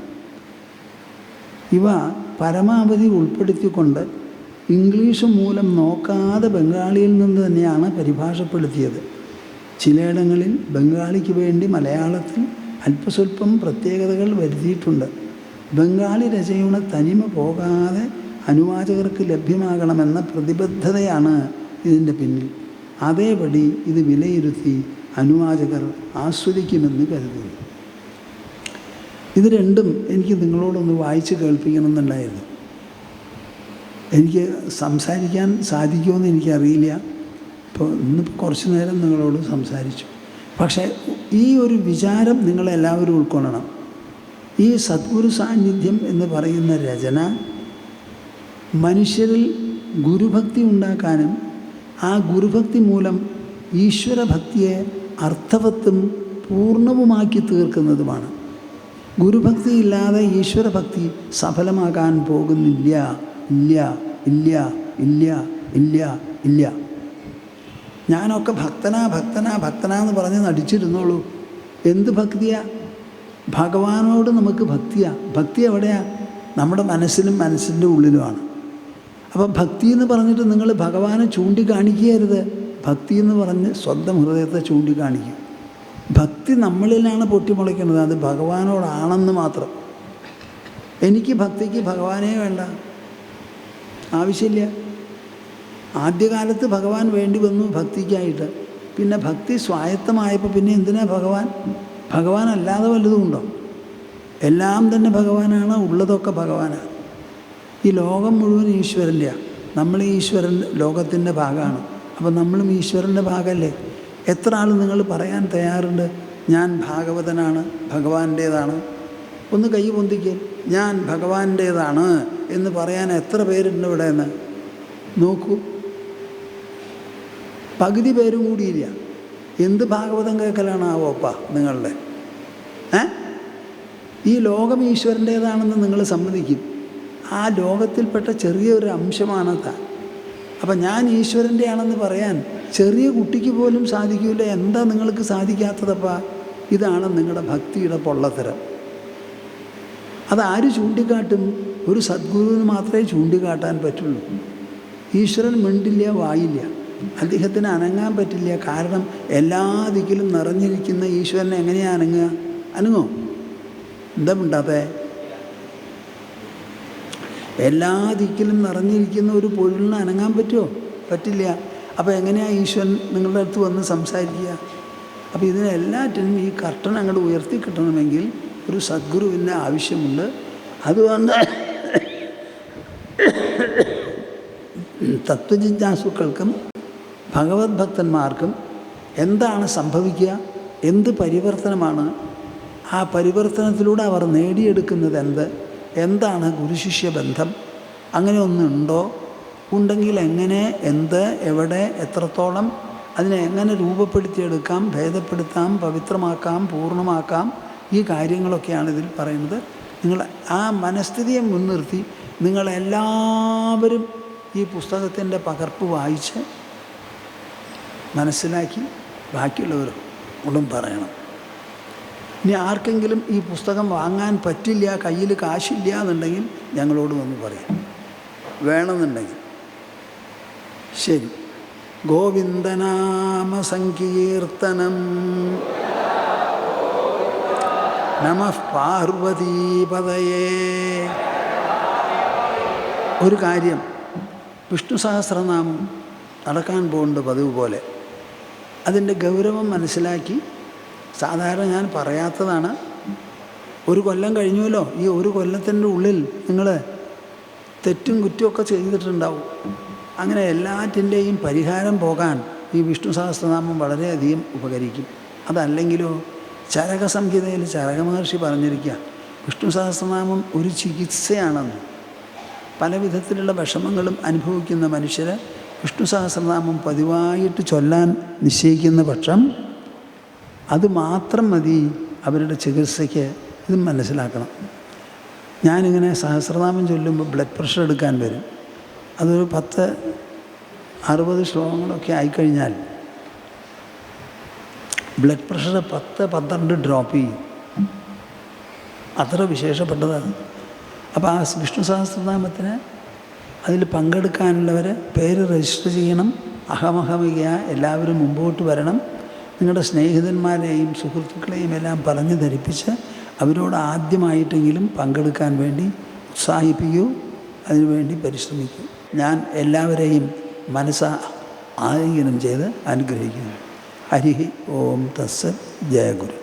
ഇവ പരമാവധി ഉൾപ്പെടുത്തിക്കൊണ്ട് ഇംഗ്ലീഷ് മൂലം നോക്കാതെ ബംഗാളിയിൽ നിന്ന് തന്നെയാണ് പരിഭാഷപ്പെടുത്തിയത്. ചിലയിടങ്ങളിൽ ബംഗാളിക്ക് വേണ്ടി മലയാളത്തിൽ അല്പസ്വല്പം പ്രത്യേകതകൾ വരുത്തിയിട്ടുണ്ട്. ബംഗാളി രചനയുടെ തനിമ പോകാതെ അനുവാചകർക്ക് ലഭ്യമാകണമെന്ന പ്രതിബദ്ധതയാണ് ഇതിൻ്റെ പിന്നിൽ. അതേപടി ഇത് വിലയിരുത്തി അനുവാചകർ ആസ്വദിക്കുമെന്ന് കരുതുന്നു. ഇത് രണ്ടും എനിക്ക് നിങ്ങളോടൊന്ന് വായിച്ച് കേൾപ്പിക്കണമെന്നുണ്ടായിരുന്നു. എനിക്ക് സംസാരിക്കാൻ സാധിക്കുമെന്ന് എനിക്കറിയില്ല. ഇപ്പോൾ ഇന്നിപ്പോൾ കുറച്ച് നേരം നിങ്ങളോട് സംസാരിച്ചു. പക്ഷേ ഈ ഒരു വിചാരം നിങ്ങളെല്ലാവരും ഉൾക്കൊള്ളണം. ഈ സദ്ഗുരു സാന്നിധ്യം എന്ന് പറയുന്ന രചന മനുഷ്യരിൽ ഗുരുഭക്തി ഉണ്ടാക്കാനും ആ ഗുരുഭക്തി മൂലം ഈശ്വരഭക്തിയെ അർത്ഥവത്തും പൂർണ്ണവുമാക്കി തീർക്കുന്നതുമാണ്. ഗുരുഭക്തി ഇല്ലാതെ ഈശ്വരഭക്തി സഫലമാകാൻ പോകുന്നില്ല. ഇല്ല ഇല്ല ഇല്ല ഇല്ല ഇല്ല. ഞാനൊക്കെ ഭക്തനാ എന്ന് പറഞ്ഞ് നടിച്ചിരുന്നോളൂ. എന്ത് ഭക്തിയാ? ഭഗവാനോട് നമുക്ക് ഭക്തിയാ. ഭക്തി എവിടെയാ? നമ്മുടെ മനസ്സിലും മനസ്സിൻ്റെ ഉള്ളിലുമാണ്. അപ്പം ഭക്തി എന്ന് പറഞ്ഞിട്ട് നിങ്ങൾ ഭഗവാനെ ചൂണ്ടിക്കാണിക്കരുത്. ഭക്തി എന്ന് പറഞ്ഞ് സ്വന്തം ഹൃദയത്തെ ചൂണ്ടിക്കാണിക്കും. ഭക്തി നമ്മളിലാണ് പൊട്ടിമുളയ്ക്കുന്നത്, അത് ഭഗവാനോടാണെന്ന് മാത്രം. എനിക്ക് ഭക്തിക്ക് ഭഗവാനേ വേണ്ട, ആവശ്യമില്ല. ആദ്യകാലത്ത് ഭഗവാൻ വേണ്ടി വന്നു ഭക്തിക്കായിട്ട്. പിന്നെ ഭക്തി സ്വായത്തമായപ്പോൾ പിന്നെ എന്തിനാ ഭഗവാൻ? ഭഗവാൻ അല്ലാതെ വല്ലതും ഉണ്ടോ? എല്ലാം തന്നെ ഭഗവാനാണ്, ഉള്ളതൊക്കെ ഭഗവാനാണ്. ഈ ലോകം മുഴുവൻ ഈശ്വരൻ്റെയാണ്. നമ്മൾ ഈശ്വരൻ ലോകത്തിൻ്റെ ഭാഗമാണ്. അപ്പം നമ്മളും ഈശ്വരൻ്റെ ഭാഗമല്ലേ? എത്ര ആൾ നിങ്ങൾ പറയാൻ തയ്യാറുണ്ട് ഞാൻ ഭാഗവതനാണ്, ഭഗവാന്റേതാണ്? ഒന്ന് കൈ പൊന്തിക്കൽ. ഞാൻ ഭഗവാന്റേതാണ് എന്ന് പറയാൻ എത്ര പേരുണ്ട് ഇവിടെ എന്ന് നോക്കൂ. പകുതി പേരും കൂടിയില്ല. എന്ത് ഭാഗവതം കേൾക്കലാണ് ആവോപ്പ നിങ്ങളുടെ? ഈ ലോകം ഈശ്വരൻ്റേതാണെന്ന് നിങ്ങൾ സമ്മതിക്കും. ആ ലോകത്തിൽപ്പെട്ട ചെറിയൊരു അംശമാണ് താൻ. അപ്പം ഞാൻ ഈശ്വരൻ്റെ ആണെന്ന് പറയാൻ ചെറിയ കുട്ടിക്ക് പോലും സാധിക്കില്ല. എന്താ നിങ്ങൾക്ക് സാധിക്കാത്തതപ്പാ? ഇതാണ് നിങ്ങളുടെ ഭക്തിയുടെ പൊള്ളത്തരം. അതാര് ചൂണ്ടിക്കാട്ടും? ഒരു സദ്ഗുരുവിന് മാത്രമേ ചൂണ്ടിക്കാട്ടാൻ പറ്റുള്ളൂ. ഈശ്വരൻ മിണ്ടില്ല, വായില്ല, അദ്ദേഹത്തിന് അനങ്ങാൻ പറ്റില്ല. കാരണം എല്ലാ ദിക്കിലും നിറഞ്ഞിരിക്കുന്ന ഈശ്വരനെ എങ്ങനെയാണ് അനങ്ങുക? അനങ്ങോ? എന്താ മിണ്ടാത്തേ? എല്ലാ ദിക്കിലും നിറഞ്ഞിരിക്കുന്ന ഒരു പൊരുളിന് അനങ്ങാൻ പറ്റുമോ? പറ്റില്ല. അപ്പോൾ എങ്ങനെയാണ് ഈശ്വരൻ നിങ്ങളുടെ അടുത്ത് വന്ന് സംസാരിക്കുക? അപ്പോൾ ഇതിനെല്ലാറ്റിനും ഈ കർട്ടൻ അങ്ങോട്ട് ഉയർത്തി കിട്ടണമെങ്കിൽ ഒരു സദ്ഗുരുവിൻ്റെ ആവശ്യമുണ്ട്. അതുകൊണ്ട് തത്വജിജ്ഞാസുക്കൾക്കും ഭഗവത് ഭക്തന്മാർക്കും എന്താണ് സംഭവിക്കുക? എന്ത് പരിവർത്തനമാണ്? ആ പരിവർത്തനത്തിലൂടെ അവർ നേടിയെടുക്കുന്നത് എന്താണ് ഗുരുശിഷ്യ ബന്ധം? അങ്ങനെ ഒന്നുണ്ടോ? ഉണ്ടെങ്കിൽ എങ്ങനെ, എന്ത്, എവിടെ, എത്രത്തോളം, അതിനെ എങ്ങനെ രൂപപ്പെടുത്തിയെടുക്കാം, ഭേദപ്പെടുത്താം, പവിത്രമാക്കാം, പൂർണ്ണമാക്കാം? ഈ കാര്യങ്ങളൊക്കെയാണ് ഇതിൽ പറയുന്നത്. നിങ്ങൾ ആ മനസ്ഥിതിയെ മുൻനിർത്തി നിങ്ങളെല്ലാവരും ഈ പുസ്തകത്തിൻ്റെ പകർപ്പ് വായിച്ച് മനസ്സിലാക്കി ബാക്കിയുള്ളവരോടും പറയണം. ഇനി ആർക്കെങ്കിലും ഈ പുസ്തകം വാങ്ങാൻ പറ്റില്ല, കയ്യിൽ കാശില്ല എന്നുണ്ടെങ്കിൽ ഞങ്ങളോട് വന്ന് പറയാം, വേണമെന്നുണ്ടെങ്കിൽ. ശരി. ഗോവിന്ദനാമ സങ്കീർത്തനം. നമഃ പാർവതീപതയേ. ഒരു കാര്യം, വിഷ്ണു സഹസ്രനാമം നടക്കാൻ പോകുന്നുണ്ട് പതിവ് പോലെ. അതിൻ്റെ ഗൗരവം മനസ്സിലാക്കി, സാധാരണ ഞാൻ പറയാത്തതാണ്. ഒരു കൊല്ലം കഴിഞ്ഞുവല്ലോ. ഈ ഒരു കൊല്ലത്തിൻ്റെ ഉള്ളിൽ നിങ്ങൾ തെറ്റും കുറ്റമൊക്കെ ചെയ്തിട്ടുണ്ടാവും. അങ്ങനെ എല്ലാറ്റിൻ്റെയും പരിഹാരം പോകാൻ ഈ വിഷ്ണു സഹസ്രനാമം വളരെയധികം ഉപകരിക്കും. അതല്ലെങ്കിലോ ചരക സംഹിതയിൽ ചരക മഹർഷി പറഞ്ഞിരിക്കുക, വിഷ്ണു സഹസ്രനാമം ഒരു ചികിത്സയാണെന്ന്. പല വിധത്തിലുള്ള വിഷമങ്ങളും അനുഭവിക്കുന്ന മനുഷ്യർ വിഷ്ണു സഹസ്രനാമം പതിവായിട്ട് ചൊല്ലാൻ നിശ്ചയിക്കുന്ന പക്ഷം അത് മാത്രം മതി അവരുടെ ചികിത്സയ്ക്ക്. ഇത് മനസ്സിലാക്കണം. ഞാനിങ്ങനെ സഹസ്രനാമം ചൊല്ലുമ്പോൾ ബ്ലഡ് പ്രഷർ എടുക്കാൻ വരും. അതൊരു 10-60 ശ്ലോകങ്ങളൊക്കെ ആയിക്കഴിഞ്ഞാൽ ബ്ലഡ് പ്രഷർ 10-12 ഡ്രോപ്പ് ചെയ്യും. അത്ര വിശേഷപ്പെട്ടതാണ്. അപ്പോൾ ആ വിഷ്ണു സഹസ്രനാമത്തിന് അതിൽ പങ്കെടുക്കാനുള്ളവർ പേര് രജിസ്റ്റർ ചെയ്യണം. അഹമഹമിക എല്ലാവരും മുമ്പോട്ട് വരണം. നിങ്ങളുടെ സ്നേഹിതന്മാരെയും സുഹൃത്തുക്കളെയും എല്ലാം പറഞ്ഞു ധരിപ്പിച്ച് അവരോട് ആദ്യമായിട്ടെങ്കിലും പങ്കെടുക്കാൻ വേണ്ടി ഉത്സാഹിപ്പിക്കൂ, അതിനുവേണ്ടി പരിശ്രമിക്കൂ. ഞാൻ എല്ലാവരെയും ആലിംഗനം ചെയ്ത് അനുഗ്രഹിക്കുന്നു. ഹരി ഓം തസ്സത്. ജയ ഗുരു.